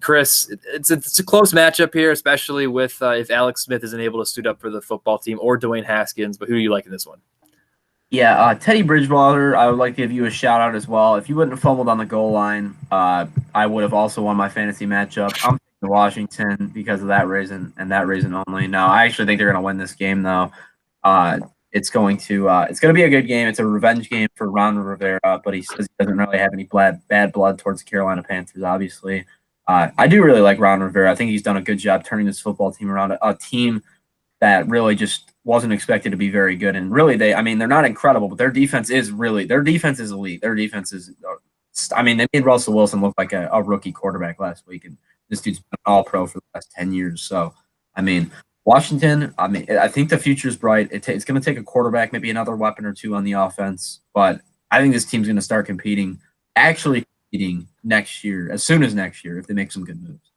Chris, it's a close matchup here, especially with if Alex Smith isn't able to suit up for the football team or Dwayne Haskins. But who do you like in this one? Yeah, Teddy Bridgewater, I would like to give you a shout out as well. If you wouldn't have fumbled on the goal line, I would have also won my fantasy matchup. I'm taking Washington because of that reason and that reason only. No, I actually think they're going to win this game, though. It's going to be a good game. It's a revenge game for Ron Rivera, but he says he doesn't really have any bad blood towards the Carolina Panthers, obviously. I do really like Ron Rivera. I think he's done a good job turning this football team around, a team that really just wasn't expected to be very good. And really, they're not incredible, but their defense is elite. Their defense is, they made Russell Wilson look like a rookie quarterback last week. And this dude's been all pro for the last 10 years. So, Washington, I think the future is bright. It's going to take a quarterback, maybe another weapon or two on the offense. But I think this team's going to start competing next year, as soon as next year, if they make some good moves.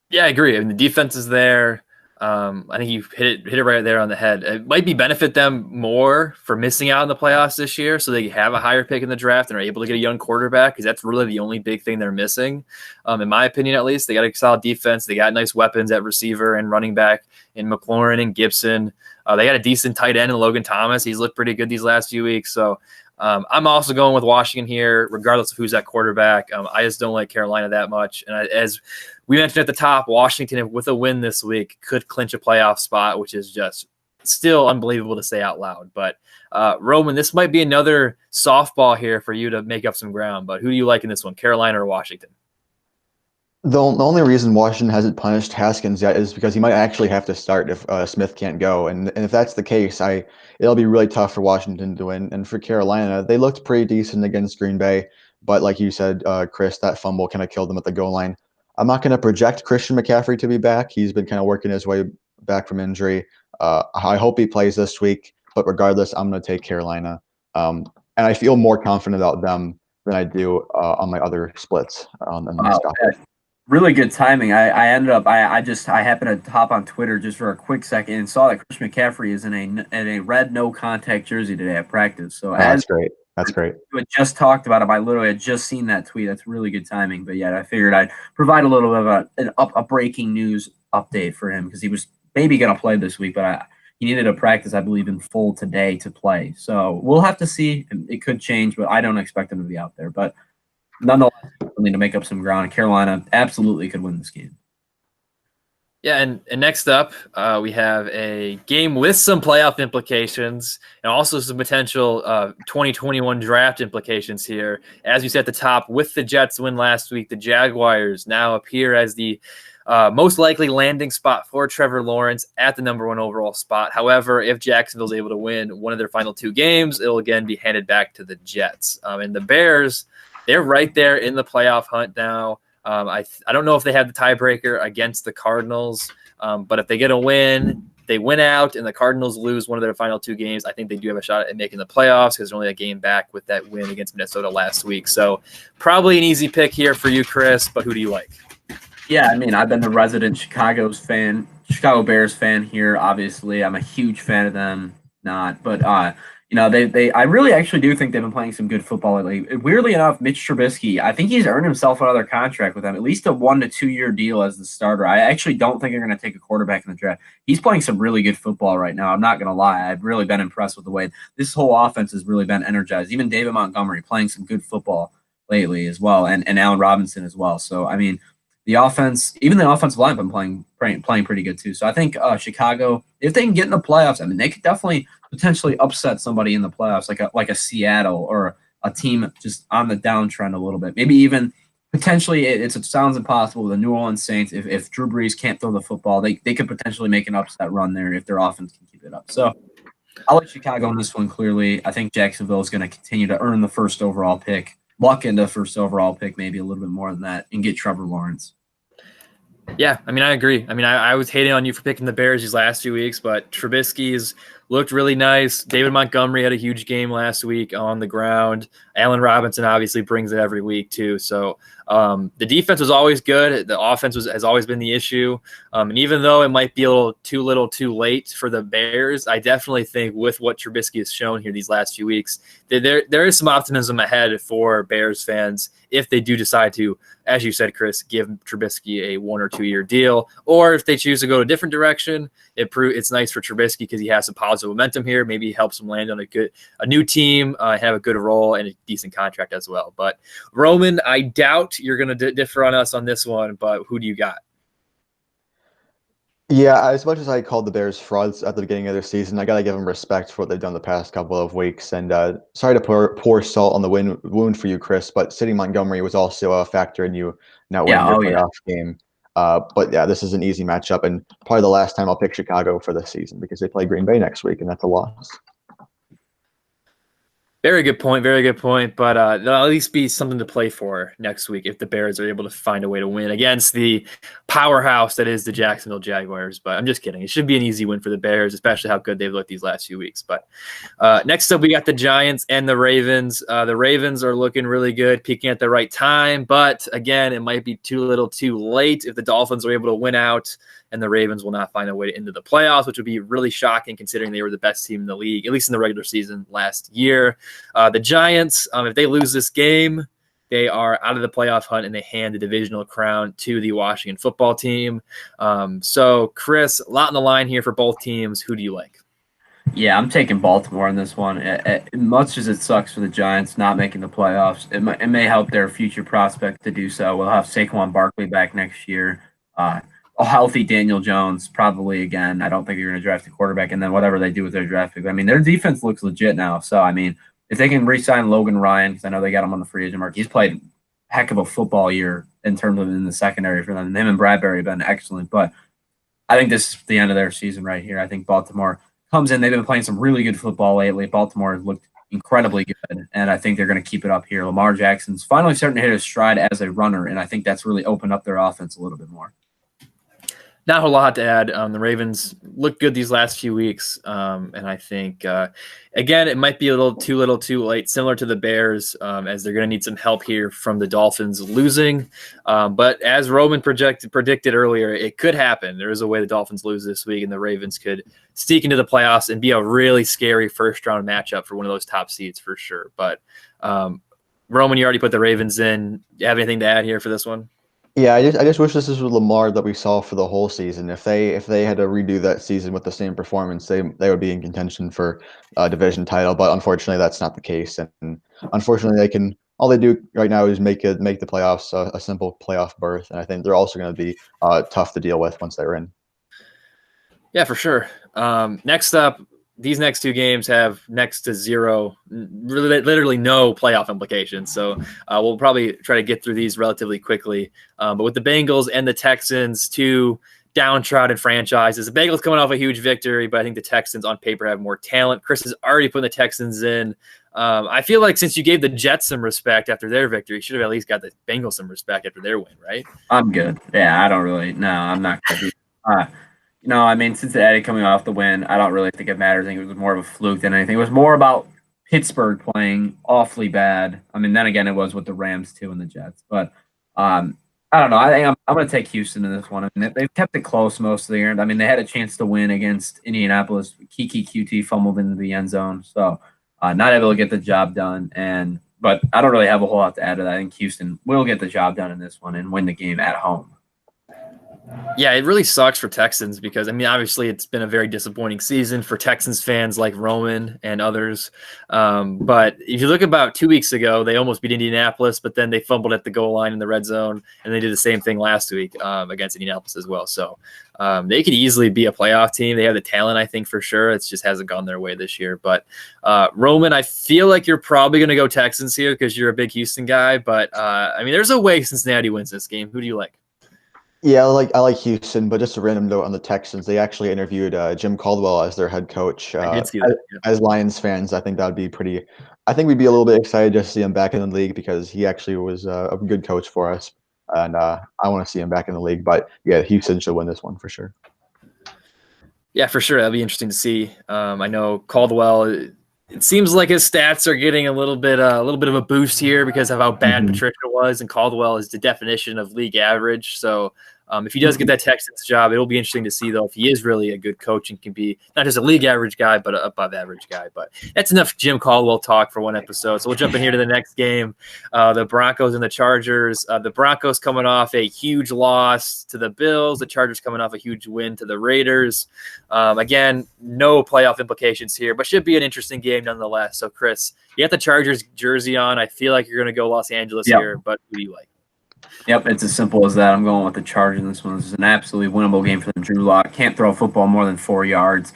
Yeah, I agree. The defense is there. I think you hit it right there on the head. It might benefit them more for missing out in the playoffs this year, so they have a higher pick in the draft and are able to get a young quarterback, because that's really the only big thing they're missing, in my opinion at least. They got a solid defense. They got nice weapons at receiver and running back in McLaurin and Gibson. They got a decent tight end in Logan Thomas. He's looked pretty good these last few weeks. So I'm also going with Washington here, regardless of who's at quarterback. I just don't like Carolina that much. And as we mentioned at the top, Washington, with a win this week, could clinch a playoff spot, which is just still unbelievable to say out loud. But Roman, this might be another softball here for you to make up some ground. But who do you like in this one, Carolina or Washington? The only reason Washington hasn't punished Haskins yet is because he might actually have to start if Smith can't go. And if that's the case, it'll be really tough for Washington to win. And for Carolina, they looked pretty decent against Green Bay. But like you said, Chris, that fumble kind of killed them at the goal line. I'm not going to project Christian McCaffrey to be back. He's been kind of working his way back from injury. I hope he plays this week. But regardless, I'm going to take Carolina. And I feel more confident about them than I do on my other splits. Really good timing. I happened to hop on Twitter just for a quick second and saw that Christian McCaffrey is in a red no contact jersey today at practice. So that's great. That's great. We just talked about him. I literally had just seen that tweet. That's really good timing. But yeah, I figured I'd provide a little bit of a breaking news update for him, because he was maybe going to play this week, but he needed a practice, I believe, in full today to play. So we'll have to see. It could change, but I don't expect him to be out there. But nonetheless, we need to make up some ground. Carolina absolutely could win this game. Yeah, and next up, we have a game with some playoff implications and also some potential 2021 draft implications here. As you said at the top, with the Jets win last week, the Jaguars now appear as the most likely landing spot for Trevor Lawrence at the number 1 overall spot. However, if Jacksonville's able to win one of their final 2 games, it'll again be handed back to the Jets. And the Bears, they're right there in the playoff hunt now. I don't know if they have the tiebreaker against the Cardinals, but if they get a win, they win out, and the Cardinals lose one of their final 2 games, I think they do have a shot at making the playoffs because they're only a game back with that win against Minnesota last week. So probably an easy pick here for you, Chris, but who do you like? Yeah, I mean, I've been the resident Chicago Bears fan here. Obviously, I'm a huge fan of them. Not, but I really actually do think they've been playing some good football lately. Weirdly enough, Mitch Trubisky, I think he's earned himself another contract with them, at least a 1 to 2 year deal as the starter. I actually don't think they're going to take a quarterback in the draft. He's playing some really good football right now. I'm not going to lie. I've really been impressed with the way this whole offense has really been energized. Even David Montgomery playing some good football lately as well, and Allen Robinson as well. So, I mean, the offense, even the offensive line, been playing pretty good too. So I think Chicago, if they can get in the playoffs, I mean, they could definitely potentially upset somebody in the playoffs, like a Seattle or a team just on the downtrend a little bit. Maybe even potentially, it sounds impossible. The New Orleans Saints, if Drew Brees can't throw the football, they could potentially make an upset run there if their offense can keep it up. So I like Chicago in this one clearly. I think Jacksonville is going to continue to earn the first overall pick, luck into first overall pick, maybe a little bit more than that, and get Trevor Lawrence. Yeah, I mean, I agree. I mean, I was hating on you for picking the Bears these last 2 weeks, but Trubisky's looked really nice. David Montgomery had a huge game last week on the ground. Allen Robinson obviously brings it every week too. So the defense was always good. The offense has always been the issue. And even though it might be a little too late for the Bears, I definitely think with what Trubisky has shown here these last few weeks, there is some optimism ahead for Bears fans if they do decide to, as you said, Chris, give Trubisky a 1 or 2 year deal, or if they choose to go a different direction, it's nice for Trubisky because he has some positive momentum here. Maybe he helps him land on a new team, have a good role and a decent contract as well. But Roman, I doubt you're going to differ on us on this one, but who do you got? Yeah, as much as I called the Bears frauds at the beginning of their season, I got to give them respect for what they've done the past couple of weeks. And sorry to pour salt on the wound for you, Chris, but sitting Montgomery was also a factor in you not winning your playoff game. But yeah, this is an easy matchup, and probably the last time I'll pick Chicago for this season because they play Green Bay next week, and that's a loss. Very good point. Very good point. But there'll at least be something to play for next week if the Bears are able to find a way to win against the powerhouse that is the Jacksonville Jaguars. But I'm just kidding. It should be an easy win for the Bears, especially how good they've looked these last few weeks. But next up, we got the Giants and the Ravens. The Ravens are looking really good, peaking at the right time. But again, it might be too little too late if the Dolphins are able to win out and the Ravens will not find a way into the playoffs, which would be really shocking considering they were the best team in the league, at least in the regular season last year. The Giants, if they lose this game, they are out of the playoff hunt and they hand the divisional crown to the Washington football team. So, Chris, a lot on the line here for both teams. Who do you like? Yeah, I'm taking Baltimore in this one. Much as it sucks for the Giants not making the playoffs, it may help their future prospect to do so. We'll have Saquon Barkley back next year. A healthy Daniel Jones, probably again. I don't think you're going to draft a quarterback, and then whatever they do with their draft pick. I mean, their defense looks legit now. So, I mean, if they can re-sign Logan Ryan, because I know they got him on the free agent market, he's played a heck of a football year in terms of in the secondary for them. Him and Bradbury have been excellent, but I think this is the end of their season right here. I think Baltimore comes in. They've been playing some really good football lately. Baltimore has looked incredibly good, and I think they're going to keep it up here. Lamar Jackson's finally starting to hit his stride as a runner, and I think that's really opened up their offense a little bit more. Not a lot to add. The Ravens look good these last few weeks, and I think, again, it might be a little too late, similar to the Bears, as they're going to need some help here from the Dolphins losing. But as Roman predicted earlier, it could happen. There is a way the Dolphins lose this week, and the Ravens could sneak into the playoffs and be a really scary first-round matchup for one of those top seeds for sure. But, Roman, you already put the Ravens in. Do you have anything to add here for this one? Yeah, I just wish this was Lamar that we saw for the whole season. If they had to redo that season with the same performance, they would be in contention for a division title. But unfortunately, that's not the case. And unfortunately, they can all they do right now is make the playoffs a simple playoff berth, and I think they're also going to be tough to deal with once they're in. Yeah, for sure. Next up, these next two games have next to zero, really, literally no playoff implications. So we'll probably try to get through these relatively quickly. But with the Bengals and the Texans, two downtrodden franchises, the Bengals coming off a huge victory, but I think the Texans on paper have more talent. Chris has already put the Texans in. I feel like since you gave the Jets some respect after their victory, you should have at least got the Bengals some respect after their win, right? I'm good. Yeah, I don't really. No, I'm not going to be. No, I mean, Cincinnati coming off the win, I don't really think it matters. I think it was more of a fluke than anything. It was more about Pittsburgh playing awfully bad. I mean, then again, it was with the Rams too and the Jets. But I don't know. I think I'm going to take Houston in this one. I mean, they've kept it close most of the year. I mean, they had a chance to win against Indianapolis. Kiki QT fumbled into the end zone, so not able to get the job done. But I don't really have a whole lot to add to that. I think Houston will get the job done in this one and win the game at home. Yeah, it really sucks for Texans because, I mean, obviously it's been a very disappointing season for Texans fans like Roman and others. But if you look about 2 weeks ago, they almost beat Indianapolis, but then they fumbled at the goal line in the red zone, and they did the same thing last week against Indianapolis as well. So they could easily be a playoff team. They have the talent, I think, for sure. It just hasn't gone their way this year. But Roman, I feel like you're probably going to go Texans here because you're a big Houston guy. But, I mean, there's a way Cincinnati wins this game. Who do you like? Yeah, I like Houston, but just a random note on the Texans. They actually interviewed Jim Caldwell as their head coach. I did see that. As Lions fans, I think that would be pretty. I think we'd be a little bit excited just to see him back in the league because he actually was a good coach for us, and I want to see him back in the league. But yeah, Houston should win this one for sure. Yeah, for sure. That'll be interesting to see. I know Caldwell. It seems like his stats are getting a little bit of a boost here because of how bad Patricia was, and Caldwell is the definition of league average. So if he does get that Texans job, it'll be interesting to see, though, if he is really a good coach and can be not just a league average guy, but an above average guy. But that's enough Jim Caldwell talk for one episode. So we'll jump in here to the next game, the Broncos and the Chargers. The Broncos coming off a huge loss to the Bills. The Chargers coming off a huge win to the Raiders. Again, no playoff implications here, but should be an interesting game nonetheless. So, Chris, you got the Chargers jersey on. I feel like you're going to go Los Angeles here, but who do you like? Yep, it's as simple as that. I'm going with the Chargers in this one. This is an absolutely winnable game for them. Drew Lock can't throw a football more than 4 yards.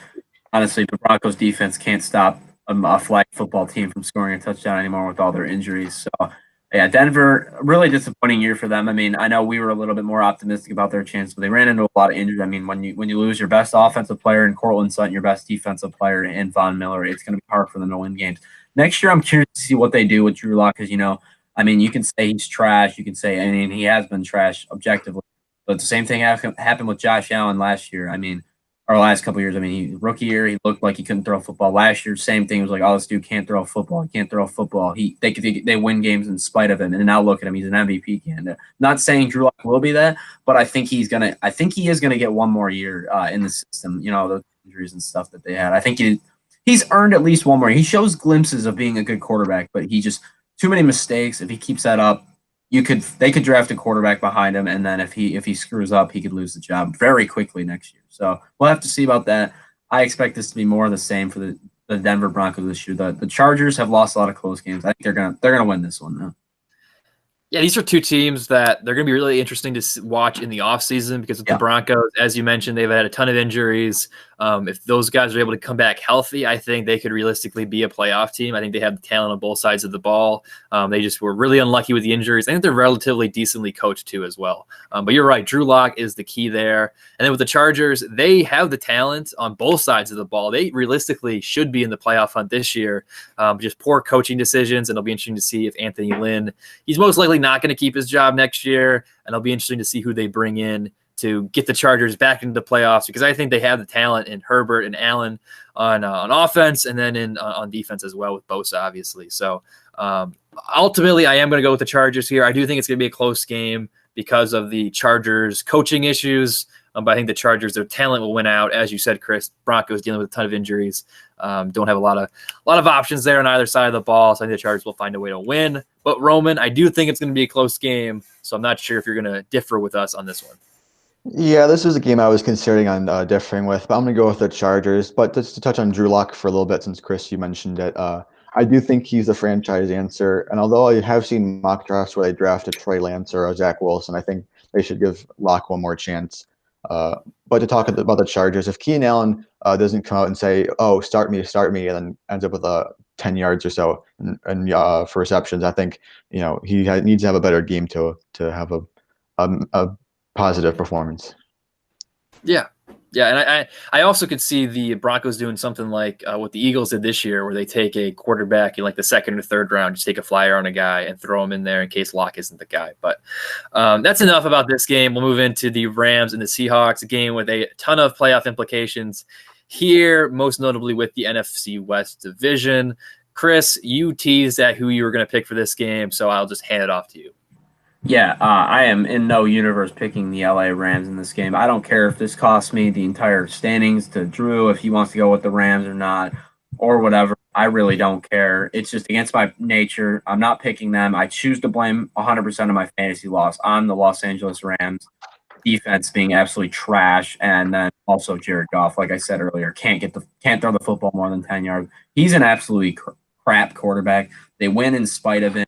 Honestly, the Broncos defense can't stop a flag football team from scoring a touchdown anymore with all their injuries. So, yeah, Denver, really disappointing year for them. I mean, I know we were a little bit more optimistic about their chance, but they ran into a lot of injuries. I mean, when you lose your best offensive player in Cortland Sutton, your best defensive player in Von Miller, it's going to be hard for them to win games. Next year, I'm curious to see what they do with Drew Lock because, I mean, you can say he's trash. You can say, I mean, he has been trash objectively. But the same thing happened with Josh Allen last year. I mean, or last couple of years. I mean, rookie year, he looked like he couldn't throw a football. Last year, same thing. It was like, oh, this dude can't throw a football. He can't throw a football. They win games in spite of him. And now look at him. He's an MVP candidate. Not saying Drew Lock will be that, but I think he is gonna get one more year in the system. Those injuries and stuff that they had. I think he's earned at least one more. He shows glimpses of being a good quarterback, but he just too many mistakes. If he keeps that up, they could draft a quarterback behind him, and then if he screws up, he could lose the job very quickly next year. So we'll have to see about that. I expect this to be more of the same for the Denver Broncos this year. The Chargers have lost a lot of close games. I think they're gonna win this one though. Yeah, these are two teams that they're going to be really interesting to watch in the offseason because with the Broncos, as you mentioned, they've had a ton of injuries. If those guys are able to come back healthy, I think they could realistically be a playoff team. I think they have the talent on both sides of the ball. They just were really unlucky with the injuries. I think they're relatively decently coached too as well. But you're right, Drew Lock is the key there. And then with the Chargers, they have the talent on both sides of the ball. They realistically should be in the playoff hunt this year. Just poor coaching decisions, and it'll be interesting to see if Anthony Lynn, he's most likely not going to keep his job next year, and it'll be interesting to see who they bring in to get the Chargers back into the playoffs because I think they have the talent in Herbert and Allen on offense and then on defense as well with Bosa, obviously. So ultimately, I am going to go with the Chargers here. I do think it's going to be a close game because of the Chargers coaching issues. But I think the Chargers, their talent will win out. As you said, Chris, Broncos dealing with a ton of injuries. Don't have a lot of options there on either side of the ball. So I think the Chargers will find a way to win. But Roman, I do think it's going to be a close game. So I'm not sure if you're going to differ with us on this one. Yeah, this was a game I was considering on differing with, but I'm going to go with the Chargers. But just to touch on Drew Lock for a little bit, since Chris, you mentioned it, I do think he's a franchise answer. And although I have seen mock drafts where they drafted Trey Lance or Zach Wilson, I think they should give Locke one more chance. But to talk about the Chargers, if Keenan Allen doesn't come out and say, "Oh, start me," and then ends up with 10 yards or so for receptions, I think he needs to have a better game to have a positive performance. Yeah. Yeah, and I also could see the Broncos doing something like what the Eagles did this year, where they take a quarterback in like the second or third round, just take a flyer on a guy and throw him in there in case Locke isn't the guy. But that's enough about this game. We'll move into the Rams and the Seahawks, a game with a ton of playoff implications here, most notably with the NFC West division. Chris, you teased at who you were going to pick for this game, so I'll just hand it off to you. Yeah, I am in no universe picking the LA Rams in this game. I don't care if this costs me the entire standings to Drew, if he wants to go with the Rams or not, or whatever. I really don't care. It's just against my nature. I'm not picking them. I choose to blame 100% of my fantasy loss on the Los Angeles Rams defense being absolutely trash, and then also Jared Goff, like I said earlier, can't throw the football more than 10 yards. He's an absolutely crap quarterback. They win in spite of him.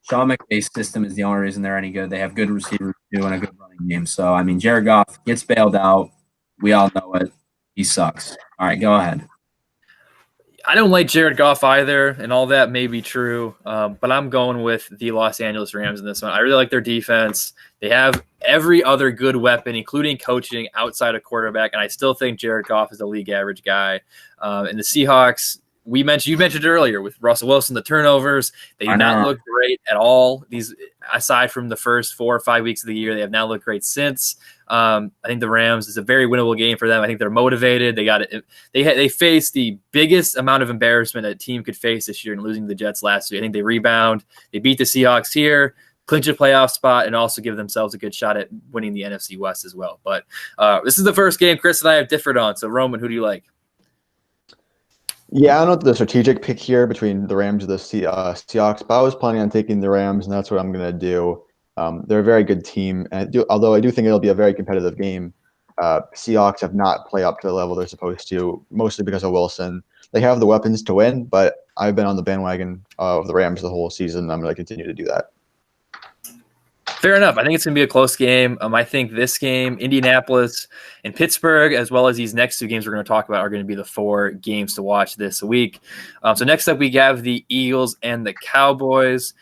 Sean McVay's system is the only reason they're any good. They have good receivers too and a good running game. So, I mean, Jared Goff gets bailed out. We all know it. He sucks. All right, go ahead. I don't like Jared Goff either, and all that may be true, but I'm going with the Los Angeles Rams in this one. I really like their defense. They have every other good weapon, including coaching outside of quarterback, and I still think Jared Goff is a league average guy. And the Seahawks, you mentioned earlier with Russell Wilson, the turnovers, they do not look great at all. These, aside from the first 4 or 5 weeks of the year, they have not looked great since. I think the Rams is a very winnable game for them. I think they're motivated. They got it. They faced the biggest amount of embarrassment a team could face this year in losing to the Jets last week. I think they rebound. They beat the Seahawks here, clinch a playoff spot, and also give themselves a good shot at winning the NFC West as well. But this is the first game Chris and I have differed on. So Roman, who do you like? Yeah, I don't know the strategic pick here between the Rams and the Seahawks, but I was planning on taking the Rams, and that's what I'm going to do. They're a very good team, and although I do think it'll be a very competitive game, Seahawks have not played up to the level they're supposed to, mostly because of Wilson. They have the weapons to win, but I've been on the bandwagon of the Rams the whole season, and I'm going to continue to do that. Fair enough. I think it's going to be a close game. I think this game, Indianapolis and Pittsburgh, as well as these next 2 games we're going to talk about, are going to be the 4 games to watch this week. So next up, we have the Eagles and the Cowboys.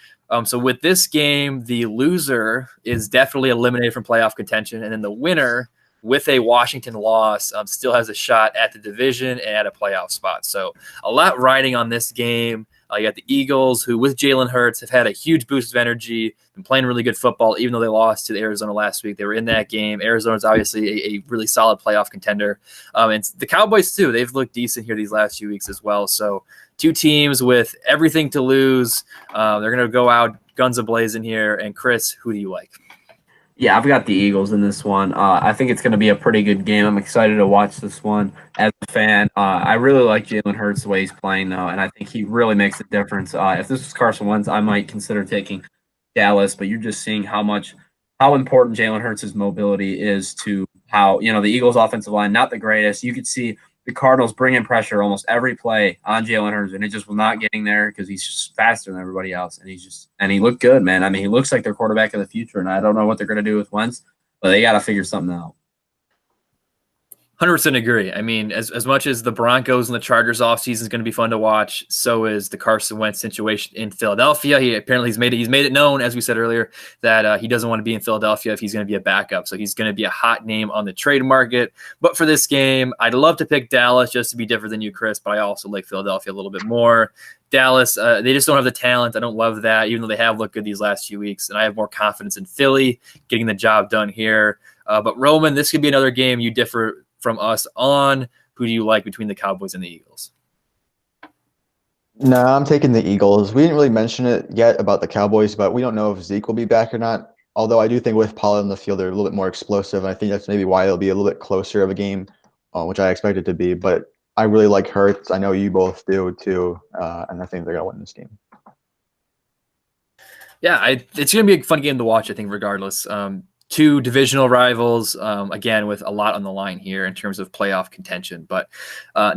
So with this game, the loser is definitely eliminated from playoff contention, and then the winner, with a Washington loss, still has a shot at the division and at a playoff spot. So a lot riding on this game. You got the Eagles, who with Jalen Hurts have had a huge boost of energy, been playing really good football, even though they lost to Arizona last week. They were in that game. Arizona's obviously a really solid playoff contender. And the Cowboys, too, they've looked decent here these last few weeks as well. So 2 teams with everything to lose. They're going to go out guns a-blazing here. And Chris, who do you like? Yeah, I've got the Eagles in this one. I think it's going to be a pretty good game. I'm excited to watch this one as a fan. I really like Jalen Hurts the way he's playing, though, and I think he really makes a difference. If this was Carson Wentz, I might consider taking Dallas, but you're just seeing how important Jalen Hurts' mobility is to how, the Eagles' offensive line, not the greatest. You could see the Cardinals bring in pressure almost every play on Jalen Hurts, and it just was not getting there because he's just faster than everybody else. And he looked good, man. I mean, he looks like their quarterback of the future, and I don't know what they're going to do with Wentz, but they got to figure something out. 100% agree. I mean, as much as the Broncos and the Chargers offseason is going to be fun to watch, so is the Carson Wentz situation in Philadelphia. He's made it known, as we said earlier, that he doesn't want to be in Philadelphia if he's going to be a backup. So he's going to be a hot name on the trade market. But for this game, I'd love to pick Dallas just to be different than you, Chris, but I also like Philadelphia a little bit more. Dallas, they just don't have the talent. I don't love that, even though they have looked good these last few weeks. And I have more confidence in Philly getting the job done here. But Roman, this could be another game you differ from us on. Who do you like between the Cowboys and the Eagles? No, I'm taking the Eagles. We didn't really mention it yet about the Cowboys, but we don't know if Zeke will be back or not. Although I do think with Pollard in the field, they're a little bit more explosive. I think that's maybe why it'll be a little bit closer of a game, which I expect it to be. But I really like Hurts. I know you both do too, and I think they're going to win this game. Yeah, it's going to be a fun game to watch, I think, regardless. two divisional rivals, again, with a lot on the line here in terms of playoff contention. But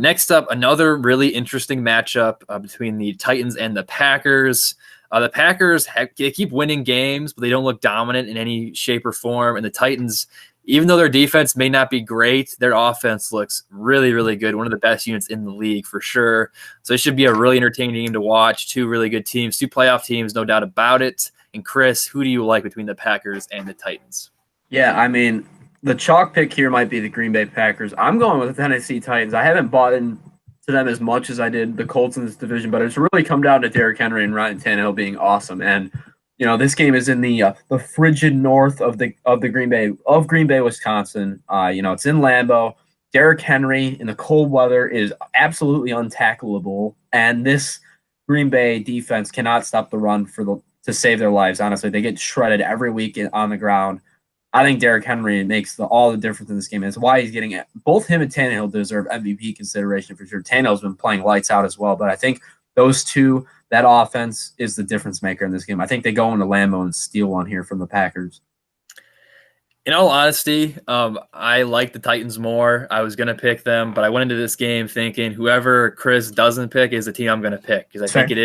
next up, another really interesting matchup between the Titans and the Packers. The Packers they keep winning games, but they don't look dominant in any shape or form. And the Titans, even though their defense may not be great, their offense looks really, really good. One of the best units in the league for sure. So it should be a really entertaining game to watch. Two really good teams, two playoff teams, no doubt about it. And Chris, who do you like between the Packers and the Titans? Yeah, I mean, the chalk pick here might be the Green Bay Packers. I'm going with the Tennessee Titans. I haven't bought into them as much as I did the Colts in this division, but it's really come down to Derrick Henry and Ryan Tannehill being awesome. And this game is in the frigid north of Green Bay, Wisconsin. It's in Lambeau. Derrick Henry in the cold weather is absolutely untackleable, and this Green Bay defense cannot stop the run to save their lives. Honestly, they get shredded every week on the ground. I think Derrick Henry makes all the difference in this game. It's why he's getting it. Both him and Tannehill deserve MVP consideration for sure. Tannehill's been playing lights out as well, but I think those two, that offense is the difference maker in this game. I think they go into Lambeau and steal one here from the Packers. In all honesty, I like the Titans more. I was going to pick them, but I went into this game thinking whoever Chris doesn't pick is the team I'm going to pick because I think it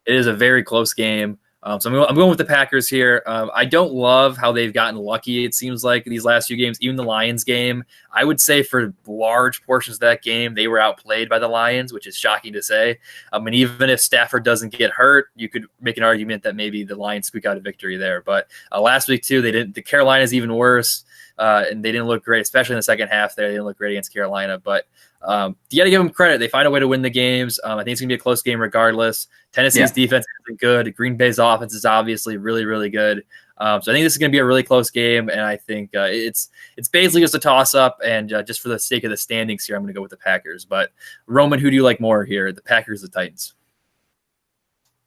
is a very close game. So I'm going with the Packers here. I don't love how they've gotten lucky, it seems like, these last few games. Even the Lions game, I would say for large portions of that game, they were outplayed by the Lions, which is shocking to say. And even if Stafford doesn't get hurt, you could make an argument that maybe the Lions squeak out a victory there. But last week, too, they didn't. The Carolina's even worse, and they didn't look great, especially in the second half there. They didn't look great against Carolina. But you got to give them credit. They find a way to win the games. I think it's going to be a close game regardless. Tennessee's defense isn't good. Green Bay's offense is obviously really, really good. So I think this is going to be a really close game, and I think it's basically just a toss-up, and just for the sake of the standings here, I'm going to go with the Packers. But, Roman, who do you like more here, the Packers or the Titans?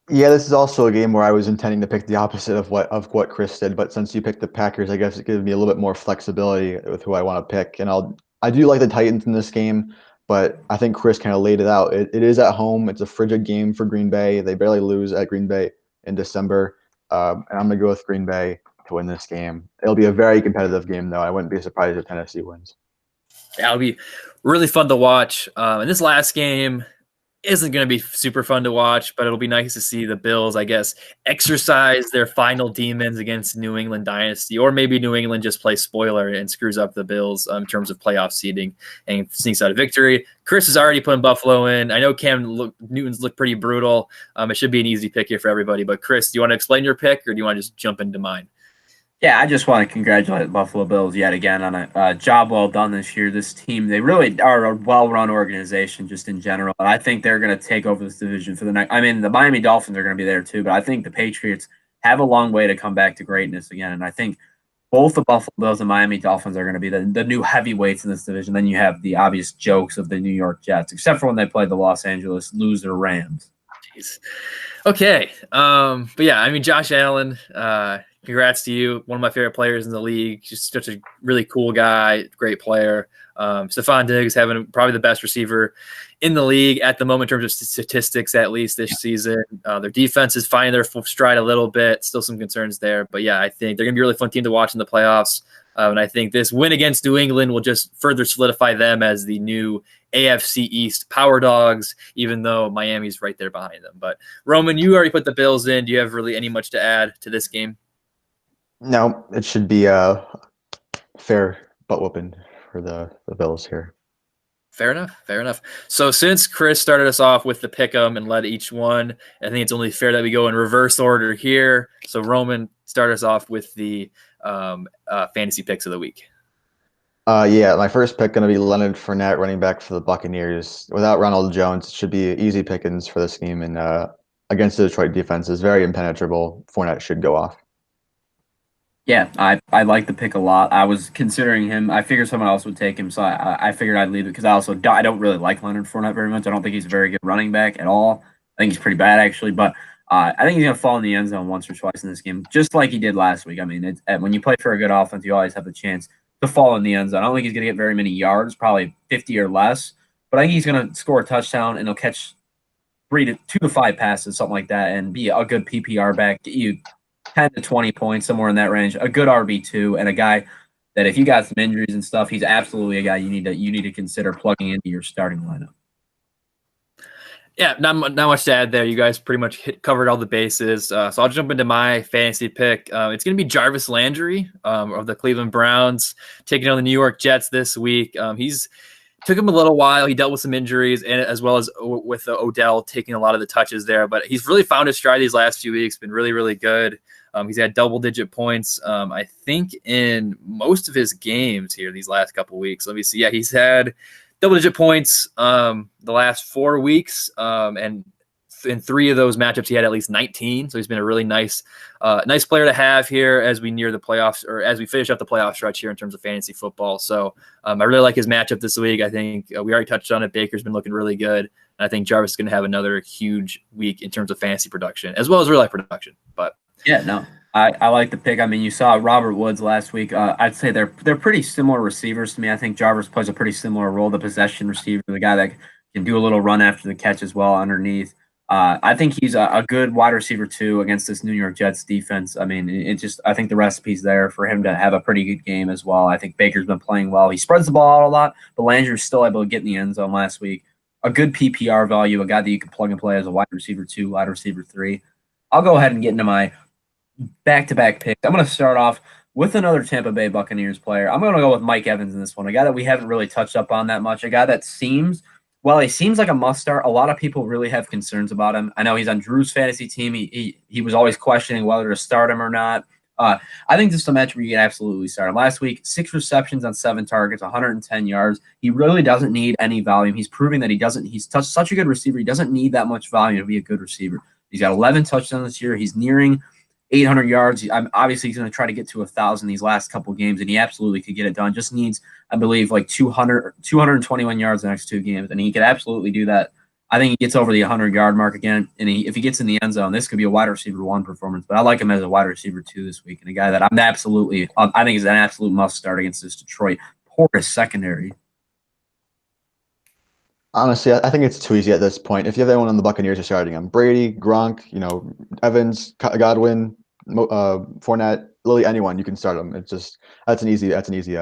Yeah, this is also a game where I was intending to pick the opposite of what Chris did, but since you picked the Packers, I guess it gives me a little bit more flexibility with who I want to pick. And I do like the Titans in this game, but I think Chris kind of laid it out. It is at home. It's a frigid game for Green Bay. They barely lose at Green Bay in December. And I'm going to go with Green Bay to win this game. It'll be a very competitive game, though. I wouldn't be surprised if Tennessee wins. Yeah, it'll be really fun to watch. And this last game isn't going to be super fun to watch, but it'll be nice to see the Bills, I guess, exercise their final demons against New England Dynasty, or maybe New England just plays spoiler and screws up the Bills in terms of playoff seeding and sneaks out a victory. Chris has already put Buffalo in. I know Newton's looked pretty brutal. It should be an easy pick here for everybody, but Chris, do you want to explain your pick, or do you want to just jump into mine? Yeah, I just want to congratulate the Buffalo Bills yet again on a job well done this year. This team, they really are a well-run organization just in general, and I think they're going to take over this division for the next. I mean, the Miami Dolphins are going to be there too, but I think the Patriots have a long way to come back to greatness again, and I think both the Buffalo Bills and Miami Dolphins are going to be the new heavyweights in this division. Then you have the obvious jokes of the New York Jets, except for when they play the Los Angeles loser Rams. Jeez. Okay, but yeah, I mean, Josh Allen. Congrats to you. One of my favorite players in the league. Just such a really cool guy, great player. Stephon Diggs having probably the best receiver in the league at the moment in terms of statistics, at least this season. Their defense is finding their stride a little bit. Still some concerns there. But, yeah, I think they're going to be a really fun team to watch in the playoffs. And I think this win against New England will just further solidify them as the new AFC East power dogs, even though Miami's right there behind them. But, Roman, you already put the Bills in. Do you have really any much to add to this game? No, it should be a fair butt whooping for the Bills here. Fair enough. Fair enough. So since Chris started us off with the pick'em and led each one, I think it's only fair that we go in reverse order here. So Roman, start us off with the fantasy picks of the week. Yeah, my first pick going to be Leonard Fournette, running back for the Buccaneers. Without Ronald Jones, it should be easy pickings for this game. And against the Detroit defense is very impenetrable. Fournette should go off. Yeah, I like the pick a lot. I was considering him. I figured someone else would take him, so I figured I'd leave it because I don't really like Leonard Fournette very much. I don't think he's a very good running back at all. I think he's pretty bad, actually. But I think he's going to fall in the end zone once or twice in this game, just like he did last week. I mean, when you play for a good offense, you always have the chance to fall in the end zone. I don't think he's going to get very many yards, probably 50 or less. But I think he's going to score a touchdown, and he'll catch 2 to 5 passes, something like that, and be a good PPR back, get you 10 to 20 points, somewhere in that range. A good RB2 and a guy that if you got some injuries and stuff, he's absolutely a guy you need to consider plugging into your starting lineup. Yeah, not much to add there. You guys pretty much covered all the bases. So I'll jump into my fantasy pick. It's going to be Jarvis Landry of the Cleveland Browns taking on the New York Jets this week. He's took him a little while. He dealt with some injuries, and as well as with Odell taking a lot of the touches there. But he's really found his stride these last few weeks. Been really, really good. He's had double-digit points, I think, in most of his games here these last couple weeks. Let me see. Yeah, he's had double-digit points the last 4 weeks, and in 3 of those matchups, he had at least 19. So he's been a really nice player to have here as we near the playoffs, or as we finish up the playoff stretch here in terms of fantasy football. So I really like his matchup this week. I think we already touched on it. Baker's been looking really good. And I think Jarvis is going to have another huge week in terms of fantasy production, as well as real life production. But yeah, no, I like the pick. I mean, you saw Robert Woods last week. I'd say they're pretty similar receivers to me. I think Jarvis plays a pretty similar role, the possession receiver, the guy that can do a little run after the catch as well underneath. I think he's a good wide receiver too against this New York Jets defense. I mean, I think the recipe's there for him to have a pretty good game as well. I think Baker's been playing well. He spreads the ball out a lot, but Landry's still able to get in the end zone last week. A good PPR value, a guy that you can plug and play as a wide receiver 2, wide receiver 3. I'll go ahead and get into my back-to-back picks. I'm going to start off with another Tampa Bay Buccaneers player. I'm going to go with Mike Evans in this one, a guy that we haven't really touched up on that much, a guy that seems like a must-start. A lot of people really have concerns about him. I know he's on Drew's fantasy team. He was always questioning whether to start him or not. I think this is a match where you can absolutely start him. Last week, 6 receptions on 7 targets, 110 yards. He really doesn't need any volume. He's proving that he's such a good receiver. He doesn't need that much volume to be a good receiver. He's got 11 touchdowns this year. He's nearing 800 yards. Obviously, he's going to try to get to 1,000 these last couple games, and he absolutely could get it done. Just needs, I believe, like 221 yards the next 2 games, and he could absolutely do that. I think he gets over the 100-yard mark again, and if he gets in the end zone, this could be a wide receiver 1 performance. But I like him as a wide receiver 2 this week, and a guy that I think is an absolute must start against this Detroit porous secondary. Honestly, I think it's too easy at this point. If you have anyone on the Buccaneers, you're starting them. Brady, Gronk, Evans, Godwin, Fournette, literally anyone, you can start them. It's just that's an easy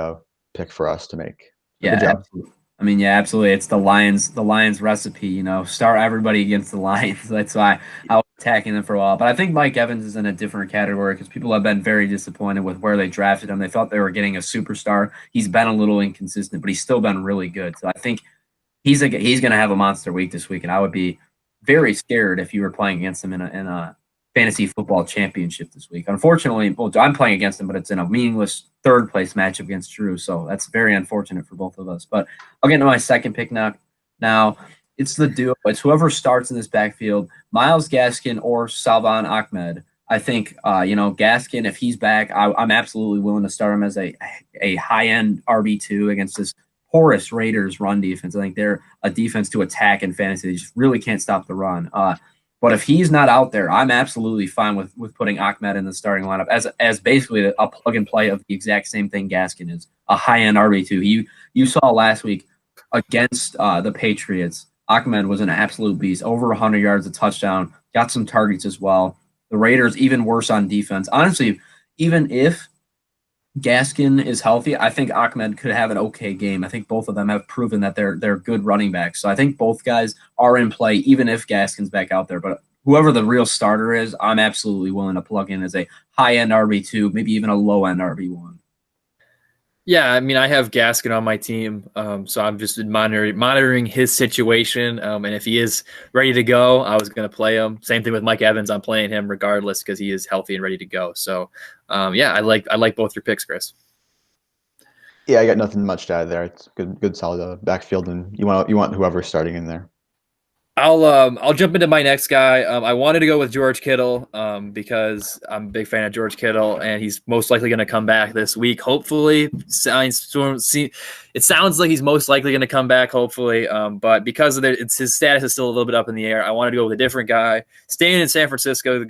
pick for us to make. Yeah, absolutely. I mean, yeah, absolutely. It's the Lions recipe. Start everybody against the Lions. That's why I was attacking them for a while. But I think Mike Evans is in a different category because people have been very disappointed with where they drafted him. They thought they were getting a superstar. He's been a little inconsistent, but he's still been really good. So I think he's going to have a monster week this week, and I would be very scared if you were playing against him in a fantasy football championship this week. Unfortunately, I'm playing against him, but it's in a meaningless 3rd place matchup against Drew, so that's very unfortunate for both of us. But I'll get into my second pick now. It's the duo. It's whoever starts in this backfield, Myles Gaskin or Salvon Ahmed. I think, Gaskin, if he's back, I'm absolutely willing to start him as a high-end RB2 against this porous Raiders run defense. I think they're a defense to attack in fantasy. They just really can't stop the run. But if he's not out there, I'm absolutely fine with putting Ahmed in the starting lineup as basically a plug and play of the exact same thing Gaskin is, a high-end RB2. You saw last week against the Patriots, Ahmed was an absolute beast, over 100 yards, a touchdown, got some targets as well. The Raiders, even worse on defense. Honestly, even if Gaskin is healthy, I think Ahmed could have an okay game. I think both of them have proven that they're good running backs. So I think both guys are in play, even if Gaskin's back out there. But whoever the real starter is, I'm absolutely willing to plug in as a high-end RB2, maybe even a low-end RB1. Yeah, I mean, I have Gaskin on my team, so I'm just monitoring his situation. And if he is ready to go, I was going to play him. Same thing with Mike Evans. I'm playing him regardless because he is healthy and ready to go. So, yeah, I like both your picks, Chris. Yeah, I got nothing much to add there. It's good solid backfield, and you want whoever's starting in there. I'll jump into my next guy. I wanted to go with George Kittle because I'm a big fan of George Kittle, and he's most likely going to come back this week. Hopefully, it sounds like he's most likely going to come back. Hopefully, but because of his status is still a little bit up in the air, I wanted to go with a different guy. Staying in San Francisco,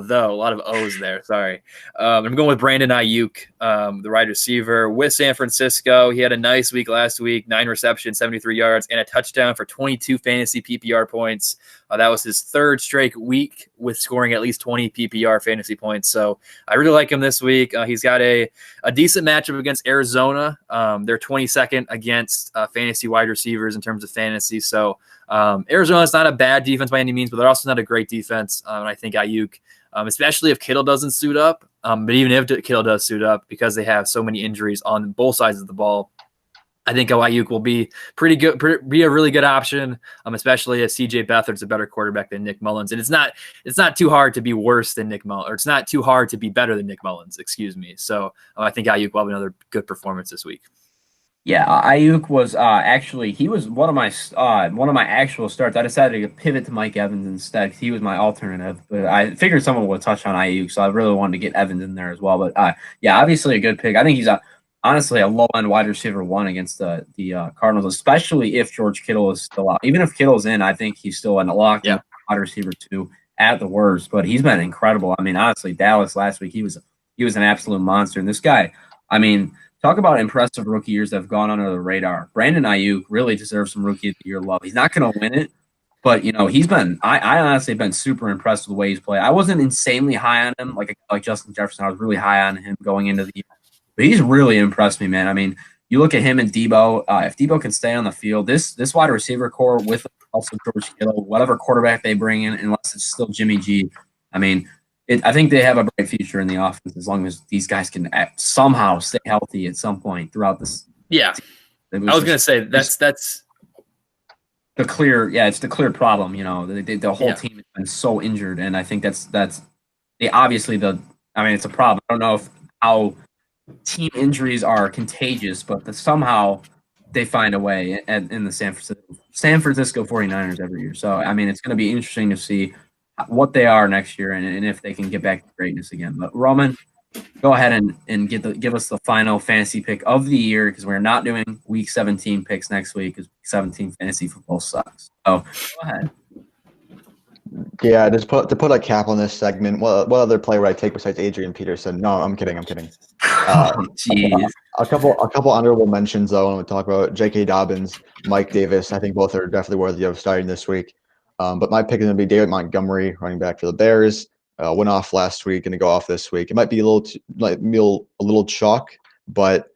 though, a lot of O's there. Sorry, I'm going with Brandon Ayuk, the wide receiver with San Francisco. He had a nice week last week, 9 receptions, 73 yards, and a touchdown for 22 fantasy PPR points. That was his third straight week with scoring at least 20 PPR fantasy points. So I really like him this week. He's got a decent matchup against Arizona. They're 22nd against fantasy wide receivers in terms of fantasy. So Arizona is not a bad defense by any means, but they're also not a great defense. And I think Ayuk, especially if Kittle doesn't suit up, but even if Kittle does suit up, because they have so many injuries on both sides of the ball, I think Ayuk will be pretty good, be a really good option, especially if CJ Beathard's a better quarterback than Nick Mullins. And it's not too hard to be worse than Nick Mullins, or it's not too hard to be better than Nick Mullins, excuse me. So I think Ayuk will have another good performance this week. Yeah, Ayuk was actually he was one of my actual starts. I decided to pivot to Mike Evans instead because he was my alternative. But I figured someone would touch on Ayuk, so I really wanted to get Evans in there as well. But yeah, obviously a good pick. I think he's honestly a low end wide receiver one against the Cardinals, especially if George Kittle is still out. Even if Kittle's in, I think he's still in a locked in wide receiver two at the worst. But he's been incredible. I mean, honestly, Dallas last week he was an absolute monster. And this guy, I mean, talk about impressive rookie years that have gone under the radar. Brandon Ayuk really deserves some rookie of the year love. He's not going to win it, but he's been. I honestly been super impressed with the way he's played. I wasn't insanely high on him like Justin Jefferson. I was really high on him going into the year. But he's really impressed me, man. I mean, you look at him and Debo. If Debo can stay on the field, this wide receiver core with also George Kittle, whatever quarterback they bring in, unless it's still Jimmy G, I mean, I think they have a bright future in the offense as long as these guys can somehow stay healthy at some point throughout this. Yeah, I was going to say that's the clear. Yeah, it's the clear problem. The whole team has been so injured, and I think that's obviously it's a problem. I don't know how team injuries are contagious, but somehow they find a way in the San Francisco 49ers every year. So, I mean, it's going to be interesting to see what they are next year and if they can get back to greatness again. But, Roman, go ahead and give us the final fantasy pick of the year because we're not doing Week 17 picks next week because Week 17 fantasy football sucks. So, go ahead. Yeah, to put a cap on this segment, what other player would I take besides Adrian Peterson? No, I'm kidding. Jeez. A couple honorable mentions though. I want to talk about J.K. Dobbins, Mike Davis. I think both are definitely worthy of starting this week. But my pick is going to be David Montgomery, running back for the Bears. Went off last week, going to go off this week. It might be a little chalk, but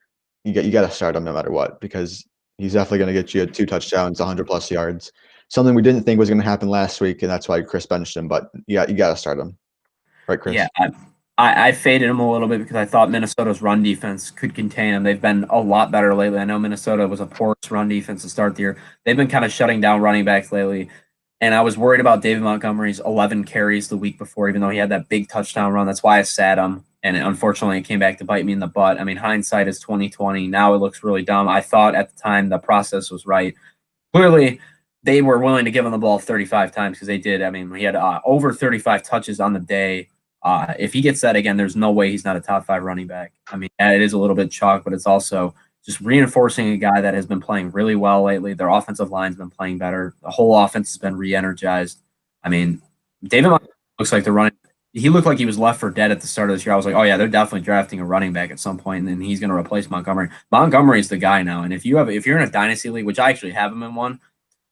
you got to start him no matter what because he's definitely going to get you 2 touchdowns, 100+ yards. Something we didn't think was going to happen last week, and that's why Chris benched him. But you got to start him, right, Chris? Yeah, I faded him a little bit because I thought Minnesota's run defense could contain him. They've been a lot better lately. I know Minnesota was a porous run defense to start the year. They've been kind of shutting down running backs lately, and I was worried about David Montgomery's 11 carries the week before, even though he had that big touchdown run. That's why I sat him, and unfortunately, it came back to bite me in the butt. I mean, hindsight is 20/20. Now it looks really dumb. I thought at the time the process was right. Clearly, they were willing to give him the ball 35 times because they did. I mean, he had over 35 touches on the day. If he gets that again, there's no way he's not a top 5 running back. I mean, it is a little bit chalk, but it's also just reinforcing a guy that has been playing really well lately. Their offensive line's been playing better. The whole offense has been re-energized. I mean, David Montgomery looks like they're running. He looked like he was left for dead at the start of this year. I was like, oh yeah, they're definitely drafting a running back at some point, and then he's going to replace Montgomery. Montgomery's the guy now, and if you're in a dynasty league, which I actually have him in one,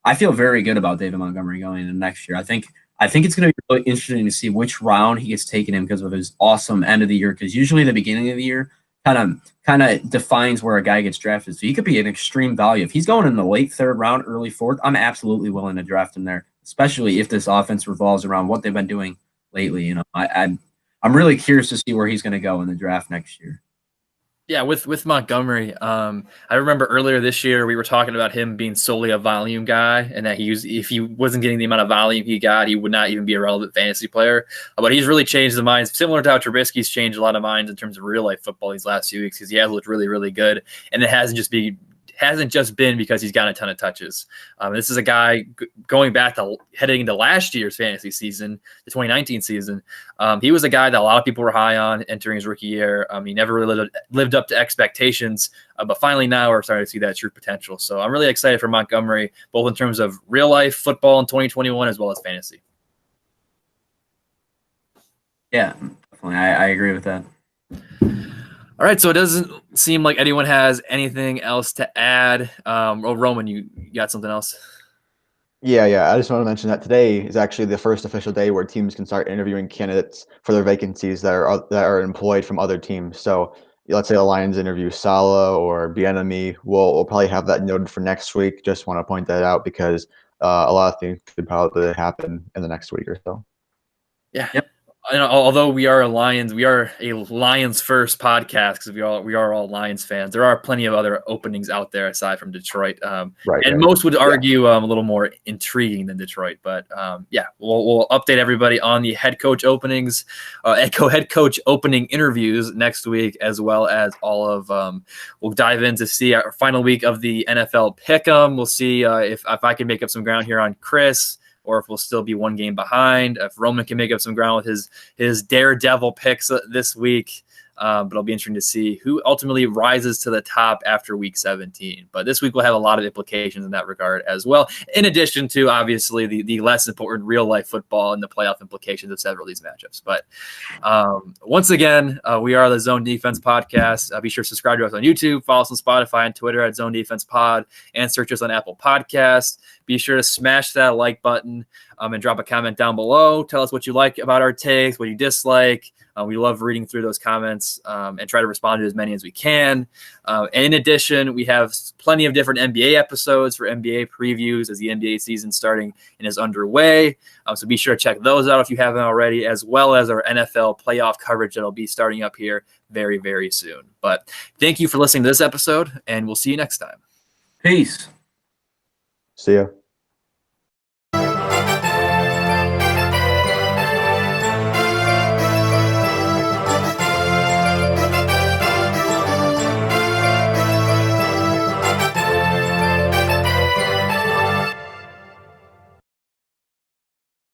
I feel very good about David Montgomery going into next year. I think it's going to be really interesting to see which round he gets taken in because of his awesome end of the year. Because usually the beginning of the year kind of defines where a guy gets drafted. So he could be an extreme value if he's going in the late 3rd round, early 4th. I'm absolutely willing to draft him there, especially if this offense revolves around what they've been doing lately. I'm really curious to see where he's going to go in the draft next year. Yeah, with Montgomery, I remember earlier this year we were talking about him being solely a volume guy, and that if he wasn't getting the amount of volume he got, he would not even be a relevant fantasy player. But he's really changed the minds, similar to how Trubisky's changed a lot of minds in terms of real life football these last few weeks because he has looked really, really good, and it hasn't just been because he's gotten a ton of touches. This is a guy going back to heading into last year's fantasy season, the 2019 season. He was a guy that a lot of people were high on entering his rookie year. He never really lived up to expectations, but finally now we're starting to see that true potential. So I'm really excited for Montgomery, both in terms of real life football in 2021 as well as fantasy. Yeah, definitely. I agree with that. All right, so it doesn't seem like anyone has anything else to add. Roman, you got something else? Yeah. I just want to mention that today is actually the first official day where teams can start interviewing candidates for their vacancies that are employed from other teams. So let's say the Lions interview Salah or Bieniemy. We'll probably have that noted for next week. Just want to point that out because a lot of things could probably happen in the next week or so. Yeah. Yep. Although we are a Lions first podcast because we are all Lions fans. There are plenty of other openings out there aside from Detroit, Right. and most would argue a little more intriguing than Detroit. But we'll update everybody on the head coach openings, head coach opening interviews next week, as well as all of. We'll dive in to see our final week of the NFL Pick'em. We'll see if I can make up some ground here on Chris, or if we'll still be one game behind. If Roman can make up some ground with his daredevil picks this week. But it'll be interesting to see who ultimately rises to the top after week 17. But this week will have a lot of implications in that regard as well, in addition to obviously the less important real life football and the playoff implications of several of these matchups. But once again, we are the Zone Defense Podcast. Be sure to subscribe to us on YouTube, follow us on Spotify and Twitter at Zone Defense Pod, and search us on Apple Podcasts. Be sure to smash that like button and drop a comment down below. Tell us what you like about our takes, what you dislike. We love reading through those comments and try to respond to as many as we can. And in addition, we have plenty of different NBA episodes for NBA previews as the NBA season starting and is underway. So be sure to check those out if you haven't already, as well as our NFL playoff coverage that'll be starting up here very, very soon. But thank you for listening to this episode, and we'll see you next time. Peace. See ya.